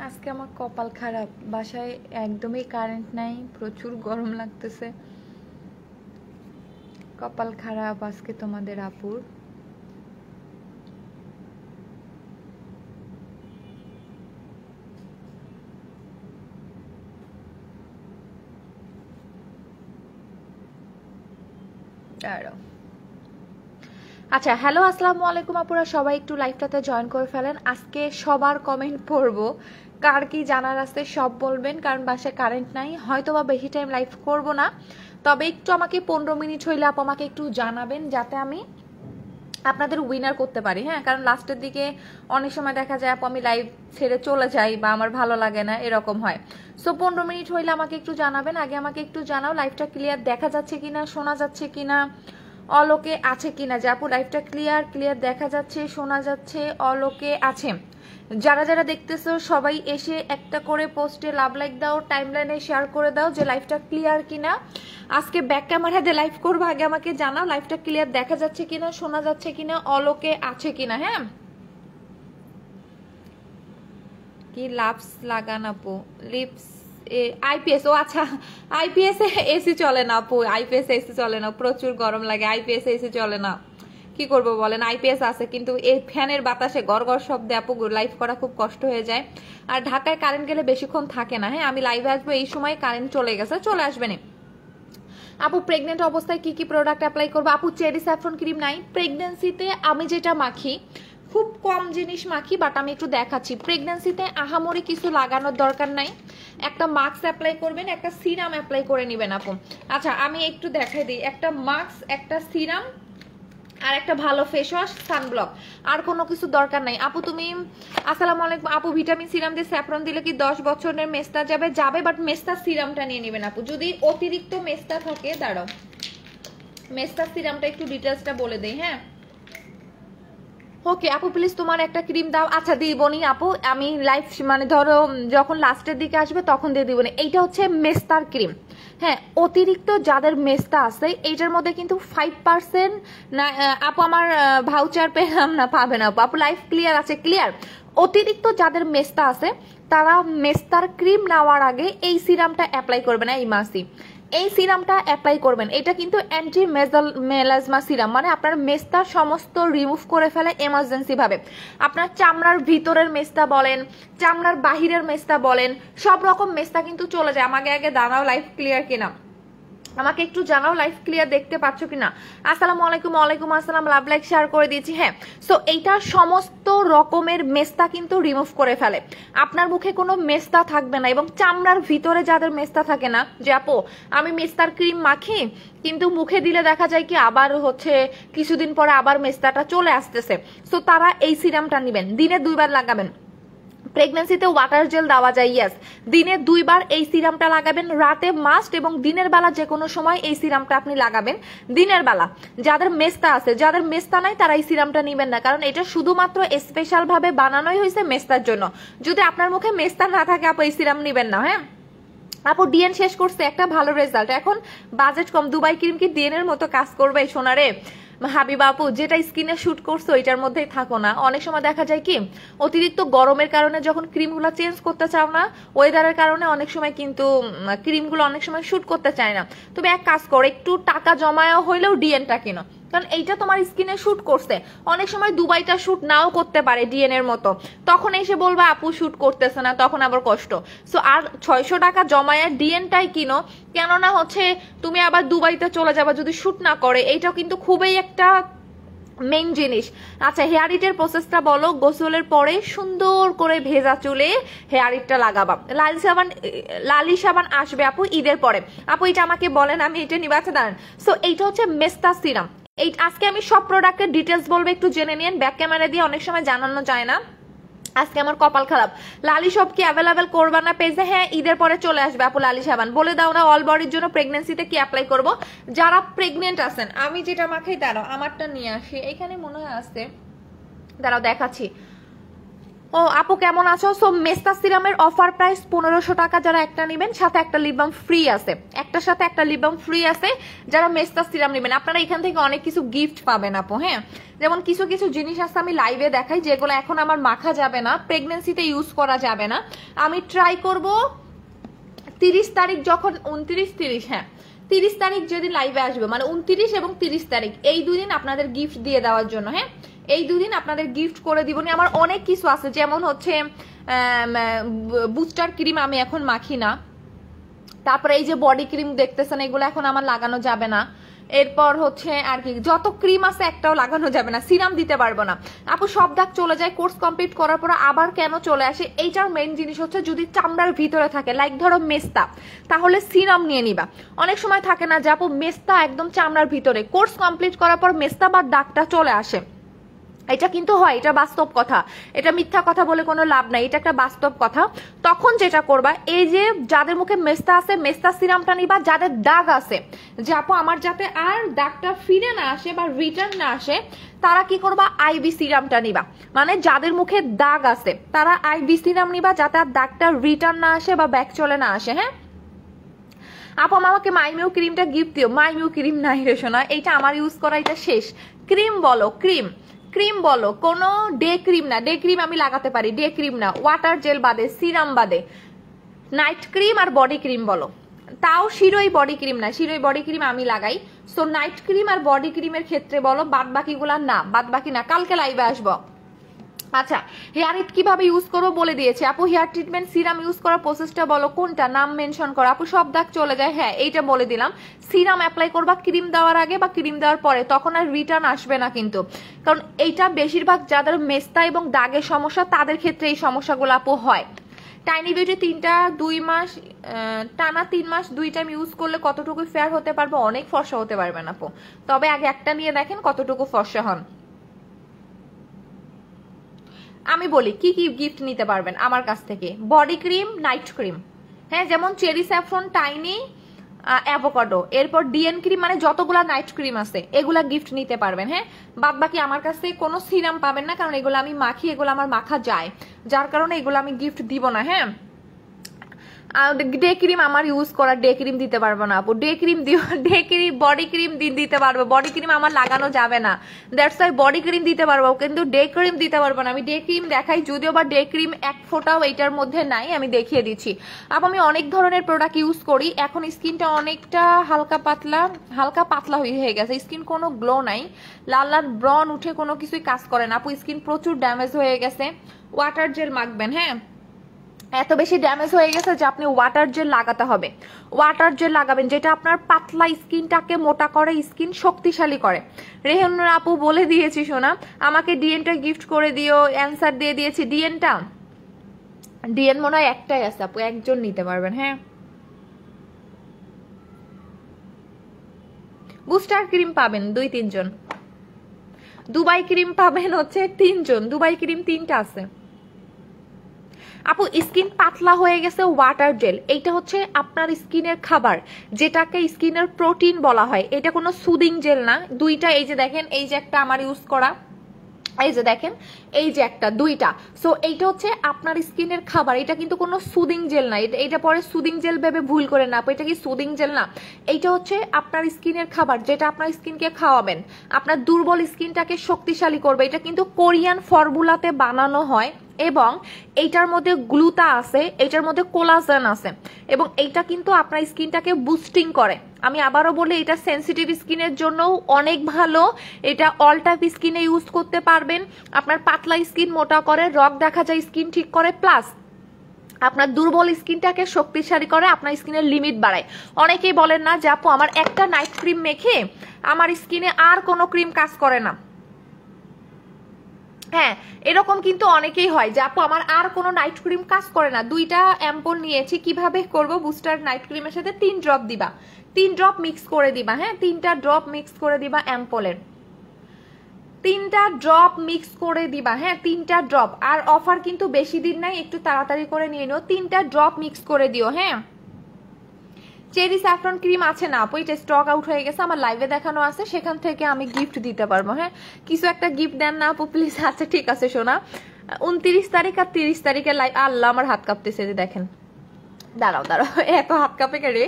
আজকে আমার কপাল খারাপ, বাসায় একদমই কারেন্ট নাই, প্রচুর গরম লাগতেছে। কপাল খারাপ আজকে তোমাদের আপুর। আচ্ছা, হ্যালো, আসসালামু আলাইকুম আপুরা, সবাই একটু লাইভটাতে জয়েন করে ফেলেন। আজকে সবার কমেন্ট পড়বো, কার কি জানার আছে সব বলবেন, কারণ বাসায় কারেন্ট নাই, হয়তো বা বেশি টাইম লাইভ করব না, তবে একটু আমাকে 15 মিনিট হইলে আপু আমাকে একটু জানাবেন যাতে আমি আপনাদের উইনার করতে পারি। হ্যাঁ, কারণ লাস্টের দিকে অনেক সময় দেখা যায় আপু আমি লাইভ ছেড়ে চলে যাই বা আমার ভালো লাগে না, এরকম হয়। সো 15 মিনিট হইলে আমাকে একটু জানাবেন। আগে আমাকে একটু জানাও লাইভটা ক্লিয়ার দেখা যাচ্ছে কিনা, শোনা যাচ্ছে কিনা, অলোকে আছে কিনা, যে আপু লাইভটা ক্লিয়ার দেখা যাচ্ছে, শোনা যাচ্ছে, অলোকে আছে। যারা যারা দেখতেছো সবাই এসে একটা করে পোস্টে লাভ লাইক দাও, টাইমলাইনে শেয়ার করে দাও যে লাইভটা ক্লিয়ার কিনা। আজকে ব্যাক ক্যামেরা দিয়ে লাইভ করবো, আগে আমাকে জানাও লাইভটা ক্লিয়ার দেখা যাচ্ছে কিনা, শোনা যাচ্ছে কিনা, অলোকে আছে কিনা। হ্যাঁ, কি লাভস লাগান আপু? Lips IPS? ও আচ্ছা, আইপিএস এসি চলে না আপু, আইপিএস এসি চলে না, প্রচুর গরম লাগে, আইপিএস এসি চলে না। কি করবো বলেন, আইপিএস আছে কিন্তু এই ফ্যানের বাতাসে গড়গড় শব্দে আপু লাইভ করা খুব কষ্ট হয়ে যায়। আর ঢাকায় কারেন্ট গেলে বেশিক্ষণ থাকে না। হ্যাঁ, আমি লাইভে আসবো এই সময়, কারেন্ট চলে গেছে, চলে আসবে না। আপু প্রেগনেন্ট অবস্থায় কি কি প্রোডাক্ট অ্যাপ্লাই করবো? আপু চেরি স্যাফরন ক্রিম নাই প্রেগনেন্সিতে, আমি যেটা মাখি খুব কম জিনিস মাখি, বাট আমি একটু দেখাচ্ছি। প্রেগনেন্সিতে আহামরি কিছু লাগানোর দরকার নাই, একটা মাস্ক অ্যাপ্লাই করবেন, একটা সিরাম অ্যাপ্লাই করে নেবেন আপু। আচ্ছা, আমি একটু দেখাই দিই, একটা মাস্ক, একটা সিরাম, আর একটা ভালো ফেস ওয়াশ, সানব্লক, আর কোনো কিছু দরকার নাই আপু। তুমি আসসালামু আলাইকুম আপু, ভিটামিন সিরাম দিয়ে স্যাফরন দিলে কি 10 বছরের মেস্তা যাবে? যাবে, বাট মেস্তা সিরামটা নিয়ে নেবেন আপু। যদি অতিরিক্ত মেস্তা থাকে, দাঁড়াও মেস্তা সিরামটা একটু ডিটেলসটা বলে দেই। হ্যাঁ, ওকে আপু প্লিজ তোমার একটা ক্রিম দাও। আচ্ছা দিবনি আপু, আমি লাইভ মানে ধরো যখন লাস্টের দিকে আসবে তখন দিয়ে দিবনি। এইটা হচ্ছে মেস্তার ক্রিম। হ্যাঁ, অতিরিক্ত যাদের মেস্তা আছে এইটার মধ্যে কিন্তু 5% না আপু, আমার ভাউচার পেলাম না, পাবে না আপু। আপু লাইভ ক্লিয়ার আছে? ক্লিয়ার। অতিরিক্ত যাদের মেস্তা আছে তারা মেস্তার ক্রিম নেওয়ার আগে এই সিরামটা অ্যাপ্লাই করবে না, এই মাসি এই সিরামটা অ্যাপ্লাই করবেন। এটা কিন্তু অ্যান্টি মেলাজমা সিরাম, মানে আপনার মেস্তা সমস্ত রিমুভ করে ফেলে এমার্জেন্সি ভাবে। আপনার চামড়ার ভিতরের মেস্তা বলেন, চামড়ার বাহিরের মেস্তা বলেন, সব রকম মেস্তা কিন্তু চলে যায়। আমাকে আগে দাঁড়াও লাইভ ক্লিয়ার কিনা, আমাকে একটু জানাও লাইভ ক্লিয়ার দেখতে পাচ্ছ কিনা। আসসালামু আলাইকুম। ওয়ালাইকুম আসসালাম, লাভ লাইক শেয়ার করে দিয়েছি। হ্যাঁ, সো এইটা সমস্ত রকমের মেস্তা কিন্তু রিমুভ করে ফেলে, আপনার মুখে কোনো মেস্তা থাকবে না। এবং চামড়ার ভিতরে যাদের মেস্তা থাকে না, যে আপু আমি মেস্তার ক্রিম মাখি কিন্তু মুখে দিলে দেখা যায় কি আবার হচ্ছে কিছুদিন পরে আবার মেস্তাটা চলে আসতেছে, সো তারা এই সিরামটা নেবেন, দিনে 2 বার লাগাবেন। প্রেগন্যান্সিতে ওয়াটার জেল দেওয়া যায়, ইয়েস, দিনে 2 বার এই সিরামটা লাগাবেন, রাতে মাস্ট, এবং দিনের বেলা যে কোনো সময় এই সিরামটা আপনি লাগাবেন। দিনের বেলা যাদের মেস্তা আছে, যাদের মেস্তা নাই তারা এই সিরামটা নেবেন না, কারণ এটা শুধুমাত্র স্পেশাল ভাবে বানানোই হয়েছে মেস্তার জন্য। যদি আপনার মুখে মেস্তা না থাকে আপু এই সিরাম নেবেন না। হ্যাঁ আপু, ডিএন শেষ করছে, একটা ভালো রেজাল্ট, এখন বাজেট কম। দুবাই ক্রিম কি ডিএন এর মতো কাজ করবে সোনারে? হাবিবা আপু, যেটা স্কিনে শুট করছো এটার মধ্যেই থাকো না। অনেক সময় দেখা যায় কি অতিরিক্ত গরমের কারণে যখন ক্রিমগুলো চেঞ্জ করতে চাও না, ওয়েদারের কারণে অনেক সময় কিন্তু ক্রিমগুলো অনেক সময় শুট করতে চায় না। তুমি এক কাজ করো, একটু টাকা জমায়া হইলেও ডিএনটা কিনো, কারণ এইটা তোমার স্কিনে শুট করছে। অনেক সময় দুবাইটা শুট নাও করতে পারে ডিএন এর মতো, তখন এসে বলবা আপু শুট করতেছে না, তখন আবার কষ্ট। সো আর 600 টাকা জমায়া ডিএনটাই কিনো, কেননা হচ্ছে তুমি আবার দুবাইতে চলে যাবা যদি শুট না করে। এইটাও কিন্তু খুবই একটা মেইন জিনিস। আচ্ছা, হেয়ার ইটের প্রসেসটা বলো। গোসলের পরে সুন্দর করে ভেজা চুলে হেয়ার ইটটা লাগাবা। লালি সাবান আসবে আপু ঈদের পরে। আপু এটা আমাকে বলেন, আমি এটা নিবা। আচ্ছা দাঁড়ান, সো এইটা হচ্ছে মেস্তা সিরাম। এই আজকে আমি সব প্রোডাক্টের ডিটেলস বলবো, একটু জেনে নিন। ব্যাক ক্যামেরা দিয়ে অনেক সময় জানানো যায় না, আজকে আমার কপাল খারাপ। লালি সব কি অ্যাভেলেবেল করবা না পেজে? হ্যাঁ, ঈদের পরে চলে আসবে আপু লালি সাবান। বলে দাও না অল বডির জন্য প্রেগনেন্সিতে কি অ্যাপ্লাই করব। যারা প্রেগনেন্ট আছেন, আমি যেটা মাখাই, দাঁড়াও আমারটা নিয়ে আসি, এখানে মনে হয় আছে, দাঁড়াও দেখাচ্ছি। ও আপু কেমন আছো? সো মেস্তা সিরামের অফার প্রাইস 1500 টাকা, যারা একটা নেবেন সাথে একটা লিপ বাম ফ্রি আছে, একটার সাথে একটা লিপ বাম ফ্রি আছে যারা মেস্তা সিরাম নেবেন। আপনারা এখান থেকে অনেক কিছু গিফট পাবেন আপু। হ্যাঁ, যেমন কিছু কিছু জিনিস আছে আমি লাইভে দেখাই যেগুলো এখন আমার মাখা যাবে না, প্রেগনেন্সিতে ইউজ করা যাবে না। আমি ট্রাই করব 30 তারিখ যখন 29-30, হ্যাঁ 30 তারিখ যেদিন লাইভে আসবে, মানে 29 এবং 30 তারিখ, এই দুদিন আপনাদের গিফট দিয়ে দেওয়ার জন্য। হ্যাঁ, এই দুদিন আপনাদের গিফট করে দিব। আমার অনেক কিছু আছে, যেমন হচ্ছে বুস্টার ক্রিম আমি এখন মাখি না, তারপরে এই যে বডি ক্রিম দেখতেছেন এগুলো এখন আমার লাগানো যাবে না। এরপর হচ্ছে আর কি যত ক্রিম আছে একটাও লাগানো যাবে না, সিরাম দিতে পারবো না আপু। সব দাগ চলে যায় কোর্স কমপ্লিট করার পর আবার কেন চলে আসে? এইটার মেইন জিনিস হচ্ছে যদি চামড়ার ভিতরে থাকে, লাইক ধরো মেস্তা, তাহলে সিরাম নিয়ে নিবা। অনেক সময় থাকে না যে আপু মেস্তা একদম চামড়ার ভিতরে, কোর্স কমপ্লিট করার পর মেস্তা বা দাগটা চলে আসে, এটা কিন্তু হয়, এটা বাস্তব কথা, এটা মিথ্যা কথা বলে কোনো লাভ নাই, এটা একটা বাস্তব কথা। তখন যেটা করবা, এই যে যাদের মুখে মেস্তা আছে মেস্তা সিরামটা নিবা। যাদের দাগ আছে যে আপু আমার যাতে আর দাগটা ফিরে না আসে বা রিটার্ন না আসে, তারা কি করবা, আইবি সিরামটা নিবা। মানে যাদের মুখে দাগ আছে তারা আইবি সিরাম নিবা, যাতে আর দাগটা রিটার্ন না আসে বা ব্যাক চলে না আসে। হ্যাঁ আপু আমাকে মাইমিউ ক্রিমটা গিফট দিও। মাইমিউ ক্রিম নাই রে সোনা, এইটা আমার ইউজ করা, এটা শেষ। ক্রিম বলো, ক্রিম ক্রিম বলো, কোনো ডে ক্রিম না, ডে ক্রিম আমি লাগাতে পারি, ডে ক্রিম না, ওয়াটার জেল বাদে, সিরাম বাদে, নাইট ক্রিম আর বডি ক্রিম বলো, তাও শিরোই বডি ক্রিম না, শিরোই বডি ক্রিম আমি লাগাই। সো নাইট ক্রিম আর বডি ক্রিমের ক্ষেত্রে বলো, বাদ বাকিগুলা না, বাদ বাকি না, কালকে লাইভে আসবো। আচ্ছা, হেয়ার ইট কিভাবে ইউজ করবো বলে দিয়েছে আপু। হেয়ার ট্রিটমেন্ট সিরাম ইউজ করার প্রসেসটা বলো, কোনটা নাম মেনশন করো আপু, সব দাগ চলে যায়। হ্যাঁ এইটা বলে দিলাম, সিরাম অ্যাপ্লাই করবা ক্রিম দেওয়ার আগে বা ক্রিম দেওয়ার পরে, তখন আর রিটার্ন আসবে না কিন্তু, কারণ এইটা বেশিরভাগ যাদের মেস্তা এবং দাগের সমস্যা তাদের ক্ষেত্রে এই সমস্যাগুলো আপু হয়। টাইনি বিউটি 2 মাস টানা 3 মাস 2 টাইম ইউজ করলে কতটুকু ফেয়ার হতে পারবে? অনেক ফর্সা হতে পারবেন আপু, তবে আগে একটা নিয়ে দেখেন কতটুকু ফর্সা হন। আমি বলি কি কি গিফট নিতে পারবেন আমার কাছ থেকে। বডি ক্রিম, নাইট ক্রিম, হ্যাঁ যেমন চেরি স্যাফরন, টাইনি, অ্যাভোকাডো, এরপর ডিএন ক্রিম, মানে যতগুলা নাইট ক্রিম আছে এগুলা গিফট নিতে পারবেন। হ্যাঁ বাদ বাকি আমার কাছ থেকে কোনো সিরাম পাবেন না, কারণ এগুলো আমি মাখি, এগুলো আমার মাখা যায়, যার কারণে এগুলো আমি গিফট দিব না। হ্যাঁ ডে ক্রিম আমার ইউজ করা, ডে ক্রিম দিতে পারবো না আপু, ডে ক্রিম দিও, ডে ক্রিম বডি ক্রিম দিতে পারবো, বডি ক্রিম আমার লাগানো যাবে না, দ্যাটস ওয়াই বডি ক্রিম দিতে পারবো কিন্তু ডে ক্রিম দিতে পারবো না। আমি ডে ক্রিম দেখাই, যদিও বা ডে ক্রিম এক ফোঁটাও এইটার মধ্যে নাই, আমি দেখিয়ে দিচ্ছি আপু। আমি অনেক ধরনের প্রোডাক্ট ইউজ করি, এখন স্কিনটা অনেকটা হালকা পাতলা হয়ে গেছে, স্কিন কোনো গ্লো নাই, লাল লাল ব্রন উঠে কোনো কিছুই কাজ করে না আপু, স্কিন প্রচুর ড্যামেজ হয়ে গেছে। ওয়াটার জেল মাখবেন, হ্যাঁ এত বেশি ড্যামেজ হয়ে গেছে যে আপনি ওয়াটার জেল লাগাতে হবে, ওয়াটার জেল লাগাবেন যেটা আপনার পাতলা স্কিনটাকে মোটা করে, স্কিন শক্তিশালী করে। রেহানুর আপু বলে দিয়েছি শোনা, আমাকে ডিএনটা গিফট করে দিও, অ্যান্সার দিয়ে দিয়েছি। ডিএন মনে হয় একটাই আছে আপু, একজন নিতে পারবেন। হ্যাঁ বুস্টার ক্রিম পাবেন 2-3 জন, দুবাই ক্রিম পাবেন হচ্ছে 3 জন, দুবাই ক্রিম 3টা আছে আপু। স্কিন পাতলা হয়ে গেছে, ওয়াটার জেল, এইটা হচ্ছে আপনার স্কিনের খাবার, যেটাকে স্কিনের প্রোটিন বলা হয়, এটা কোনো সুদিং জেল না। দুইটা এই যে দেখেন, এই যে একটা আমার ইউজ করা, এই যে দেখেন এই যে একটা, দুইটা। সো এইটা হচ্ছে আপনার স্কিনের খাবার, এটা কিন্তু কোনো সুদিং জেল না, এটা পরে সুদিং জেল ভেবে ভুল করে না আপু, এটা কি সুদিং জেল না, এইটা হচ্ছে আপনার স্কিনের খাবার, যেটা আপনার স্কিনকে খাওয়াবেন, আপনার দুর্বল স্কিনটাকে শক্তিশালী করবে। এটা কিন্তু কোরিয়ান ফর্মুলাতে বানানো হয় এবং এইটার মধ্যে গ্লুটা আছে, এটার মধ্যে কোলাজেন আছে এবং এইটা কিন্তু আপনার স্কিনটাকে বুস্টিং করে। আমি আবারও বলি, এটা সেনসিটিভ স্কিনের জন্যও অনেক ভালো, এটা অল টাইপ স্কিনে ইউজ করতে পারবেন। আপনার পাতলা স্কিন মোটা করে, রগ দেখা যায় স্কিন ঠিক করে, প্লাস আপনার দুর্বল স্কিনটাকে শক্তিশালী করে, আপনার স্কিনের লিমিট বাড়ায়। অনেকেই বলেন না যে আপু আমার একটা নাইট ক্রিম মেখে আমার স্কিনে আর কোনো ক্রিম কাজ করে না, হ্যাঁ এরকম কিন্তু অনেকেই হয় যে আপু আমার আর কোনো নাইট ক্রিম কাজ করে না। 2টা অ্যাম্পল নিয়েছি, কিভাবে করব, বুস্টার নাইট ক্রিমের সাথে 3 ড্রপ দিবা, 3 ড্রপ মিক্স করে দিবা। হ্যাঁ 3টা ড্রপ মিক্স করে দিবা অ্যাম্পলের, 3টা ড্রপ মিক্স করে দিবা। হ্যাঁ 3টা ড্রপ, আর অফার কিন্তু বেশি দিন নাই, একটু তাড়াতাড়ি করে নিয়ে নিও, 3টা ড্রপ মিক্স করে দিও। হ্যাঁ চেরি স্যাফরন ক্রিম আছে না আপু, এটা স্টক আউট হয়ে গেছে, আমার লাইভে দেখানো আছে, সেখান থেকে আমি গিফট দিতে পারবো। হ্যাঁ কিছু একটা গিফট দেন না আপু প্লিজ। আচ্ছা ঠিক আছে সোনা, 29 তারিখ আর 30 তারিখের লাইভ, আল্লাহ আমার হাত কাঁপতেছে যে দেখেন, দাঁড়াও দাঁড়াও, এত হাত কাঁপে কেড়ে।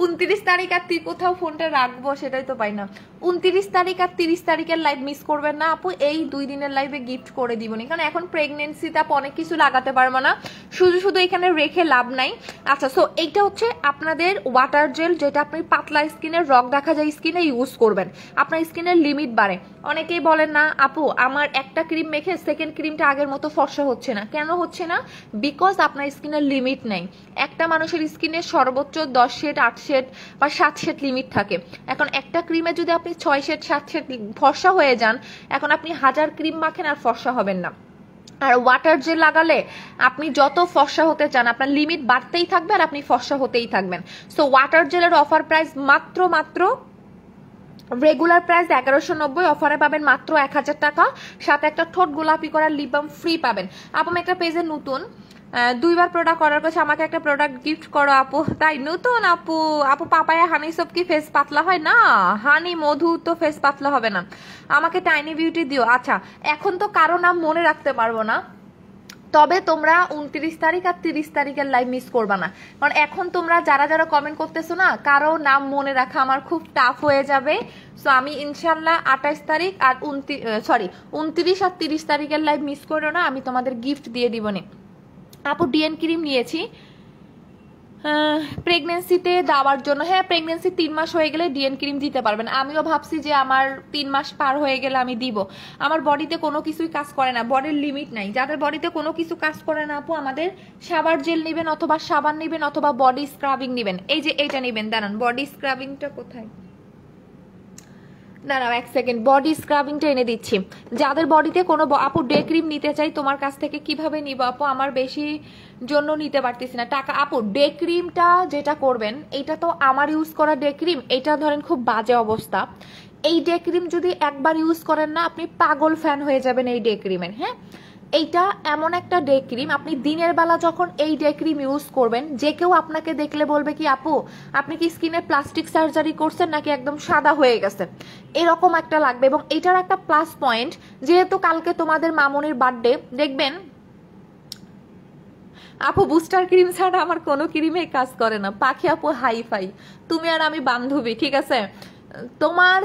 29 তারিখ আর কোথাও ফোনটা রাখবো সেটাই তো পাই না। 29 তারিখ আর 30 তারিখের লাইভ মিস করবেন না আপু, এই 2 দিনের লাইভে গিফট করে দিবনি, কারণ এখন প্রেগনেন্সিতে আপু অনেক কিছু লাগাতে পারবো না, শুধু শুধু এখানে রেখে লাভ নাই। আচ্ছা, সো এইটা হচ্ছে আপনাদের ওয়াটার জেল, যেটা আপনি পাতলা স্কিনের রগ দেখা যায় স্কিনে ইউজ করবেন, আপনার স্কিনের লিমিট বাড়ে। অনেকেই বলেন না আপু আমার একটা ক্রিম মেখে সেকেন্ড ক্রিমটা আগের মতো ফর্সা হচ্ছে না, কেন হচ্ছে না? বিকজ আপনার স্কিনের লিমিট নেই। একটা মানুষের স্কিনে সর্বোচ্চ 10 শেড 8 শেড বা 7 শেড লিমিট থাকে। এখন একটা ক্রিমে যদি আপনি 6 শেড 7 শেড ফর্সা হয়ে যান, এখন আপনি 1000 ক্রিম মাখেন আর ফর্সা হবেন না। আর ওয়াটার জেল লাগালে আপনি যত ফর্সা হতে চান আপনার লিমিট বাড়তেই থাকবে আর আপনি ফর্সা হতেই থাকবেন। সো ওয়াটার জেলের অফার প্রাইস মাত্র রেগুলার প্রাইস 1190, অফারে পাবেন মাত্র 1000 টাকা, সাথে একটা ঠোঁট গোলাপি করার লিপ বাম ফ্রি পাবেন। আপু আমি একটা পেজে নতুন, 2বার প্রোডাক্ট অর্ডার করছে, আমাকে একটা প্রোডাক্ট গিফট করো আপু। তাই নতুন আপু? আপু পাপায়া হানি সব কি ফেস পাতলা হয় না? হানি মধু তো ফেস পাতলা হবে না। আমাকে টাইনি বিউটি দিও। আচ্ছা, এখন তো কারো নাম মনে রাখতে পারবো না, তবে তোমরা 29 তারিখ আর 30 তারিখের লাইভ মিস করবা না, কারণ এখন তোমরা যারা যারা কমেন্ট করতেছো না, কারো নাম মনে রাখা আমার খুব টাফ হয়ে যাবে। সো আমি ইনশাল্লাহ 28 তারিখ আর 29 আর 30 তারিখের লাইভ মিস করো না, আমি তোমাদের গিফট দিয়ে দিব নি। আপু ডিএন ক্রিম নিয়েছি প্রেগনেন্সিতে দেওয়ার জন্য। হ্যাঁ, প্রেগনেন্সি 3 মাস হয়ে গেলে ডিএন ক্রিম দিতে পারবেন। আমিও ভাবছি যে আমার 3 মাস পার হয়ে গেলে আমি দিব। আমার বডিতে কোনো কিছুই কাজ করে না, বডির লিমিট নাই। যাদের বডিতে কোনো কিছু কাজ করে না আপু, আমাদের সাবান জেল নেবেন অথবা সাবান নেবেন অথবা বডি স্ক্রাবিং নেবেন। এই যে এইটা নেবেন, দাঁড়ান বডি স্ক্রাবিংটা কোথায়, দাঁড়াও 1 সেকেন্ড, বডি স্ক্রাবিংটা এনে দিচ্ছি। যাদের বডিতে কোনো আপু ডে ক্রিম নিতে চাই তোমার কাছ থেকে, কিভাবে নিব আপু? আমার বেশি জন্য নিতে পারতেছি না টাকা। আপু ডে ক্রিমটা যেটা করবেন, এটা তো আমার ইউজ করা ডে ক্রিম, এটা ধরেন খুব বাজে অবস্থা। এই ডে ক্রিম যদি একবার ইউজ করেন না, আপনি পাগল ফ্যান হয়ে যাবেন এই ডে ক্রিমের। হ্যাঁ, এইটা এমন একটা ডে ক্রিম, আপনি দিনের বেলা যখন এই ডে ক্রিম ইউজ করবেন, যে কেউ আপনাকে দেখলে বলবে কি আপু আপনি কি স্কিনে প্লাস্টিক সার্জারি করছেন নাকি একদম সাদা হয়ে গেছে, এরকম একটা লাগবে। এবং এটার একটা প্লাস পয়েন্ট, যেহেতু কালকে তোমাদের মামনির বার্থডে, দেখবেন আপু বুস্টার ক্রিম ছাড়া আমার কোনো ক্রিমে কাজ করে না। পাখি আপু হাই ফাই, তুমি আর আমি বান্ধবী, ঠিক আছে? তোমার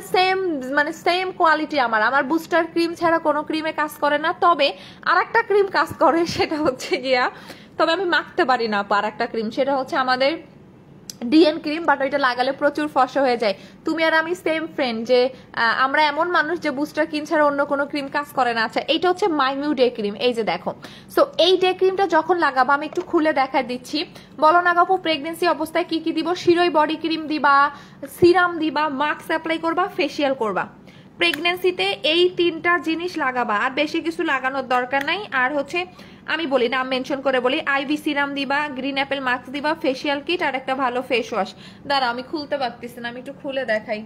সেম কোয়ালিটি আমার বুস্টার ক্রিম ছাড়া কোনো ক্রিমে কাজ করে না। তবে আর একটা ক্রিম কাজ করে, সেটা হচ্ছে গিয়া, তবে আমি মাখতে পারি না আর একটা ক্রিম, সেটা হচ্ছে আমাদের ডিএন ক্রিম, বাট ওইটা লাগালে প্রচুর ফর্সা হয়ে যায়। তুমি আর আমি সেম ফ্রেন্ড, যে আমরা এমন মানুষ যে বুস্টার ক্রিম ছাড়া অন্য কোনো ক্রিম কাজ করে না। আচ্ছা, এইটা হচ্ছে মাইমিউ ডে ক্রিম, এই যে দেখো। সো এই ডে ক্রিমটা যখন লাগাবো, আমি একটু খুলে দেখা দিচ্ছি। বলো না আপু প্রেগনেন্সি অবস্থায় কি কি দিব? শিরোই বডি ক্রিম দিবা, সিরাম দিবা, মাস্ক অ্যাপ্লাই করবা, ফেসিয়াল করবা। প্রেগনেন্সিতে এই 3টা জিনিস লাগাবা, আর বেশি কিছু লাগানোর দরকার নাই। আর হচ্ছে আমি বলি, নাম মেনশন করে বলি, আইভি সিরাম দিবা, গ্রিন অ্যাপেল মাস্ক দিবা, ফেসিয়াল কিট আর একটা ভালো ফেস ওয়াশ। দাঁড়াও আমি খুলতে পারতেছি না, আমি একটু খুলে দেখাই,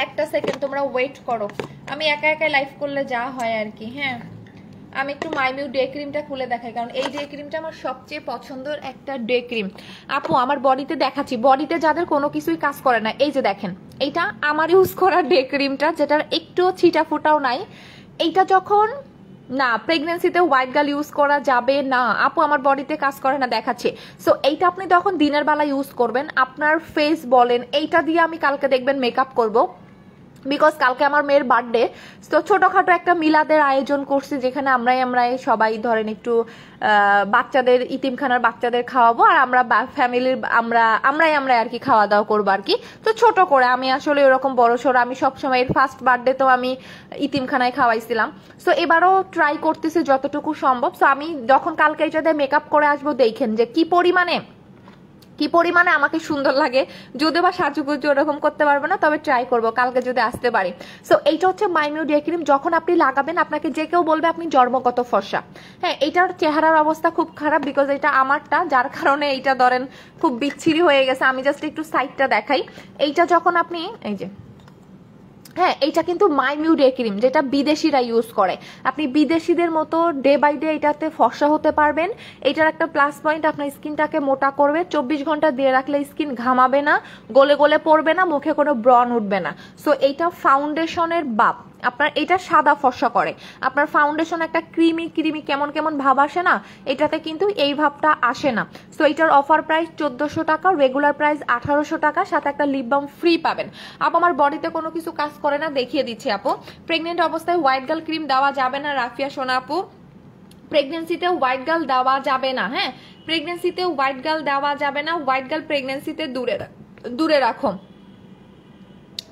একটা সেকেন্ড তোমরা ওয়েট করো। আমি একা একা লাইভ করলে যা হয় আর কি। হ্যাঁ, আমি একটু মাইমিউ ডে ক্রিমটা খুলে দেখাই, কারণ এই ডে ক্রিমটা আমার সবচেয়ে পছন্দের একটা ডে ক্রিম। আপু আমার বডিতে দেখাচ্ছি, বডিতে যাদের কোনো কিছুই কাজ করে না, এই যে দেখেন, এইটা আমার ইউজ করা ডে ক্রিমটা, যেটার একটু ছিটা ফোটাও নাই। এইটা যখন না প্রেগনেন্সিতে হোয়াইট গার্ল ইউজ করা যাবে না আপু, আমার বডিতে কাজ করে না, দেখাচ্ছে। সো এইটা আপনি যখন দিনের বেলা ইউজ করবেন, আপনার ফেস বলেন, এইটা দিয়ে আমি কালকে দেখবেন মেকআপ করব, বিকজ কালকে আমার মেয়ের বার্থডে। তো ছোটখাটো একটা মিলাদের আয়োজন করছি, যেখানে আমরাই সবাই ধরেন একটু বাচ্চাদের, ইতিমখানার বাচ্চাদের খাওয়াবো, আর আমরা ফ্যামিলির আমরাই আর কি খাওয়া দাওয়া করবো আর কি। তো ছোট করে, আমি আসলে এরকম বড় সড়ো, আমি সবসময় এর ফার্স্ট বার্থডে তো আমি ইতিমখানায় খাওয়াইছিলাম। সো এবারও ট্রাই করতেছি যতটুকু সম্ভব। সো আমি যখন কালকে এটাতে মেকআপ করে আসবো, দেখেন যে কি পরিমাণে আমাকে সুন্দর লাগে। যদিও বা সাজুগুজু ওরকম করতে পারবো না, তবে ট্রাই করবো কালকে যদি আসতে পারি। সো এইটা হচ্ছে মাইমিউ ডে ক্রিম, যখন আপনি লাগাবেন আপনাকে যে কেউ বলবে আপনি জন্মগত ফর্সা। হ্যাঁ, এইটার চেহারার অবস্থা খুব খারাপ, বিকজ এটা আমারটা, যার কারণে এইটা ধরেন খুব বিচ্ছিরি হয়ে গেছে। আমি জাস্ট একটু সাইডটা দেখাই। এইটা যখন আপনি, এই যে, হ্যাঁ এইটা কিন্তু মাইমিউ ডে ক্রিম, যেটা বিদেশিরা ইউজ করে। আপনি বিদেশিদের মতো ডে বাই ডে এটাতে ফর্সা হতে পারবেন। এটার একটা প্লাস পয়েন্ট, আপনার স্কিনটাকে মোটা করবে। 24 ঘন্টা দিয়ে রাখলে স্কিন ঘামাবে না, গলে গলে পড়বে না, মুখে কোনো ব্রণ উঠবে না। সো এইটা ফাউন্ডেশনের বাপ, আপনার এটা সাদা ফর্সা করে, আপনার ফাউন্ডেশন একটা ক্রিমি ক্রিমি কেমন কেমন ভাব আসে না, এটাতে কিন্তু এই ভাবটা আসে না। সো এটার অফার প্রাইস 1400 টাকা, রেগুলার প্রাইস 1800 টাকা, সাথে একটা লিপ বাম ফ্রি পাবেন। আপু আমার বডিতে কোনো কিছু কাজ করে না, দেখিয়ে দিচ্ছি আপু। প্রেগনেন্ট অবস্থায় হোয়াইট গার্ল ক্রিম দেওয়া যাবে না রাফিয়া সোনা আপু, প্রেগনেন্সিতে হোয়াইট গার্ল দেওয়া যাবে না। হ্যাঁ, প্রেগনেন্সিতে হোয়াইট গার্ল দেওয়া যাবে না, হোয়াইট গার্ল প্রেগনেন্সিতে দূরে রাখো।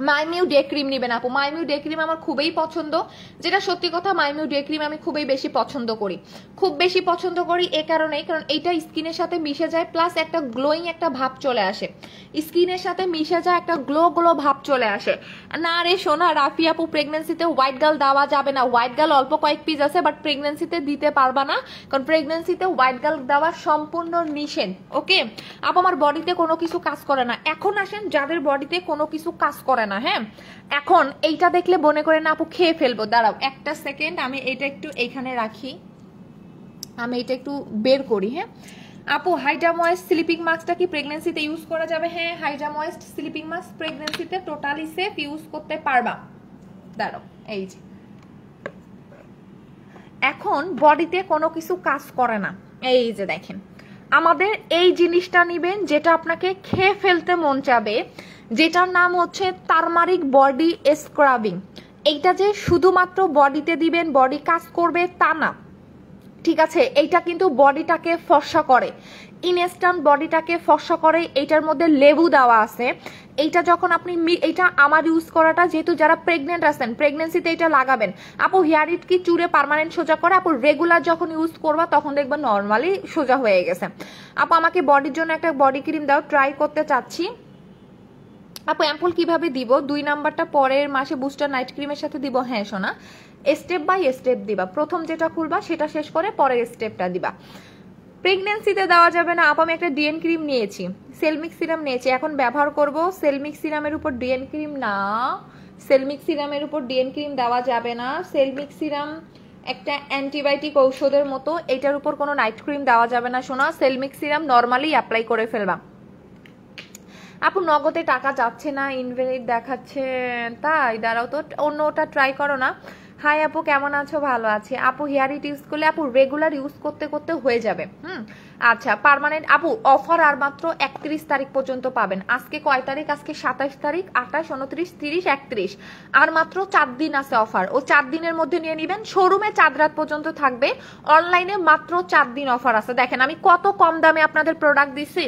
মাইমিউ ডে ক্রিম নেবেন আপু, মাইমিউ ডে ক্রিম আমার খুবই পছন্দ, যেটা সত্যি কথা। মাইমিউ ডে ক্রিম আমি খুবই বেশি পছন্দ করি, খুব বেশি পছন্দ করি এ কারণেই, কারণ এইটা স্কিনের সাথে মিশে যায়, প্লাস একটা গ্লোয়িং একটা ভাব চলে আসে, স্কিনের সাথে মিশে যায়, একটা গ্লো গ্লো ভাব চলে আসে। না রে সোনা, রাফি আপু প্রেগনেন্সিতে হোয়াইট গার্ল দেওয়া যাবে না, হোয়াইট গার্ল অল্প কয়েক পিস আছে, বাট প্রেগনেন্সিতে দিতে পারবা না, কারণ প্রেগনেন্সিতে হোয়াইট গার্ল দেওয়া সম্পূর্ণ নিষেধ। ওকে আপু, আমার বডিতে কোনো কিছু কাজ করে না। এখন আসেন যাদের বডিতে কোনো কিছু কাজ করে না, হ্যাঁ, এখন এইটা দেখলে মনে করে না আপু খেয়ে ফেলবো, দাঁড়াও একটা সেকেন্ড, আমি এটা একটু এইখানে রাখি, আমি এটা একটু বের করি। হ্যাঁ আপু, হাইড্রা ময়েস্ট স্লিপিং মাস্কটা কি প্রেগনেন্সিতে ইউজ করা যাবে? হ্যাঁ, হাইড্রা ময়েস্ট স্লিপিং মাস্ক প্রেগনেন্সিতে টোটালি সেফ, ইউজ করতে পারবা। দাঁড়াও, এই যে এখন বডিতে কোনো কিছু কাজ করে না, এই যে দেখেন, আমাদের এই জিনিসটা নিবেন যেটা আপনাকে খেয়ে ফেলতে মন চাবে, যেটার নাম হচ্ছে টারমারিক বডি স্ক্রাবিং। এইটা যে শুধুমাত্র বডিতে দিবেন বডি কাজ করবে তা না, ঠিক আছে, এইটা কিন্তু বডিটাকে ফর্সা করে, ইনস্ট্যান্ট বডিটাকে ফর্সা করে। এইটার মধ্যে লেবু দেওয়া আছে। এইটা যখন আপনি এইটা আমার ইউজ করাটা, যেহেতু যারা প্রেগনেন্ট আছেন প্রেগনেন্সিতে এটা লাগাবেন আপু। হেয়ার ইট কি চুলে পার্মানেন্ট সোজা করে আপু? রেগুলার যখন ইউজ করবা তখন দেখবা নর্মালি সোজা হয়ে গেছে। আপু আমাকে বডির জন্য একটা বডি ক্রিম দাও, ট্রাই করতে চাচ্ছি। আপু অ্যাম্পুল কিভাবে দিব? 2 নাম্বারটা পরের মাসে বুস্টার নাইট ক্রিমের সাথে দিব। হ্যাঁ সোনা, স্টেপ বাই স্টেপ দিবা, প্রথম যেটা খুলবা সেটা শেষ করে পরের স্টেপটা দিবা। প্রেগনেন্সিতে দেওয়া যাবে না আপু। আমি একটা ডিএন ক্রিম নিয়েছি, সেলমিক সিরাম নিয়েছি, এখন ব্যবহার করব সেলমিক সিরামের উপর ডিএন ক্রিম না, সেলমিক সিরামের উপর ডিএন ক্রিম দেওয়া যাবে না। সেলমিক সিরাম একটা অ্যান্টিবায়োটিক ঔষধের মতো, এটার উপর কোনো নাইট ক্রিম দেওয়া যাবে না সোনা। সেলমিক সিরাম নর্মালি অ্যাপ্লাই করে ফেলবা। আপু নগদে টাকা যাচ্ছে না, ইনভ্যালিড দেখাচ্ছে, তাই দাঁড়াও তো, অন্য ওটা ট্রাই করো না। হাই আপু কেমন আছো? ভালো আছি আপু। হেয়ার ইট ইউজ করলে আপু রেগুলার ইউজ করতে করতে হয়ে যাবে। আচ্ছা পার্মানেন্ট আপু, অফার আর মাত্র 31 তারিখ পর্যন্ত পাবেন। আজকে কয় তারিখ? আজকে 27 তারিখ, 28, 29, 30, 31, আর মাত্র 4 দিন আছে অফার। ও 4 দিনের মধ্যে নিয়ে নিবেন। শোরুমে 4 রাত পর্যন্ত থাকবে, অনলাইনে মাত্র 4 দিন অফার আছে। দেখেন আমি কত কম দামে আপনাদের প্রোডাক্ট দিচ্ছি,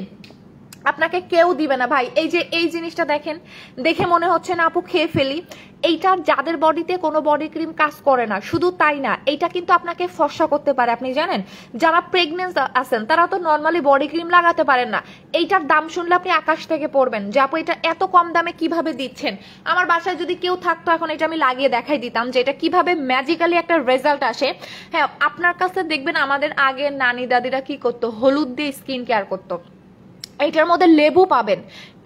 আপনাকে কেউ দিবে না ভাই। এই যে এই জিনিসটা দেখেন, দেখে মনে হচ্ছে না আপু খেয়ে ফেলি। এইটা যাদের বডিতে কোনো বডি ক্রিম কাজ করে না, শুধু তাই না, এইটা কিন্তু আপনাকে ফর্সা করতে পারে। আপনি জানেন যারা প্রেগনেন্ট আছেন তারা তো নর্মালি বডি ক্রিম লাগাতে পারেন না। এইটার দাম শুনলে আপনি আকাশ থেকে পড়বেন যে আপু এটা এত কম দামে কিভাবে দিচ্ছেন। আমার বাসায় যদি কেউ থাকতো এখন এটা আমি লাগিয়ে দেখাই দিতাম যে এটা কিভাবে ম্যাজিক্যালি একটা রেজাল্ট আসে। হ্যাঁ, আপনার কাছে দেখবেন আমাদের আগের নানি দাদিরা কি করতো, হলুদ দিয়ে স্কিন কেয়ার করতো। এইটার মধ্যে লেবু পাবেন,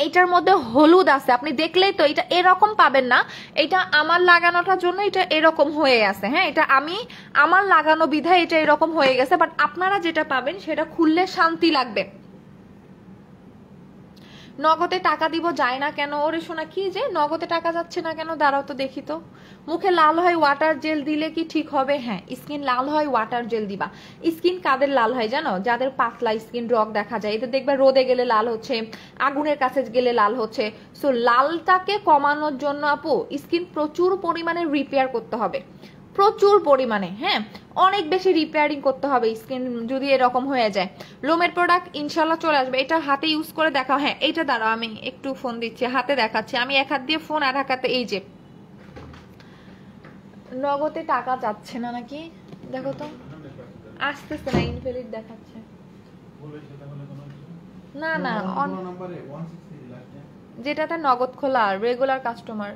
এইটার মধ্যে হলুদ আছে, আপনি দেখলেই তো এটা এরকম পাবেন না। এটা আমার লাগানোটার জন্য এটা এরকম হয়ে আছে। হ্যাঁ, এটা আমি আমার লাগানো বিধায় এটা এরকম হয়ে গেছে, বাট আপনারা যেটা পাবেন সেটা খুললে শান্তি লাগবে। নগদে টাকা দিব যায় না কেন? ওরে শোনা, কি যে নগদে টাকা যাচ্ছে না কেন? দাঁড়াও তো দেখি তো। মুখে লাল হয় ওয়াটার জেল দিলে কি ঠিক হবে? হ্যাঁ, স্কিন লাল হয় ওয়াটার জেল দিবা। স্কিন কাদের লাল হয় জানো? যাদের পাতলা স্কিন, রগ দেখা যায়, এদের দেখবে রোদে গেলে লাল হচ্ছে, আগুনের কাছে গেলে লাল হচ্ছে। সো লালটাকে কমানোর জন্য আপু স্কিন প্রচুর পরিমাণে রিপেয়ার করতে হবে, প্রচুর পরিমাণে। হ্যাঁ, অনেক বেশি রিপেয়ারিং করতে হবে স্কিন যদি এরকম হয়ে যায়। লোমের প্রোডাক্ট ইনশাল্লাহ চলে আসবে। এটা হাতে ইউজ করে দেখাও। হ্যাঁ, এইটা দাঁড়াও আমি একটু ফোন দিচ্ছি, হাতে দেখাচ্ছি। আমি এক হাত দিয়ে ফোন আর এক হাতে, এই যে নগদে টাকা যাচ্ছে না নাকি দেখো তো, আসতেছে না, ইনভ্যালিড দেখাচ্ছে। না না, যেটাতে নগদ খোলা রেগুলার কাস্টমার।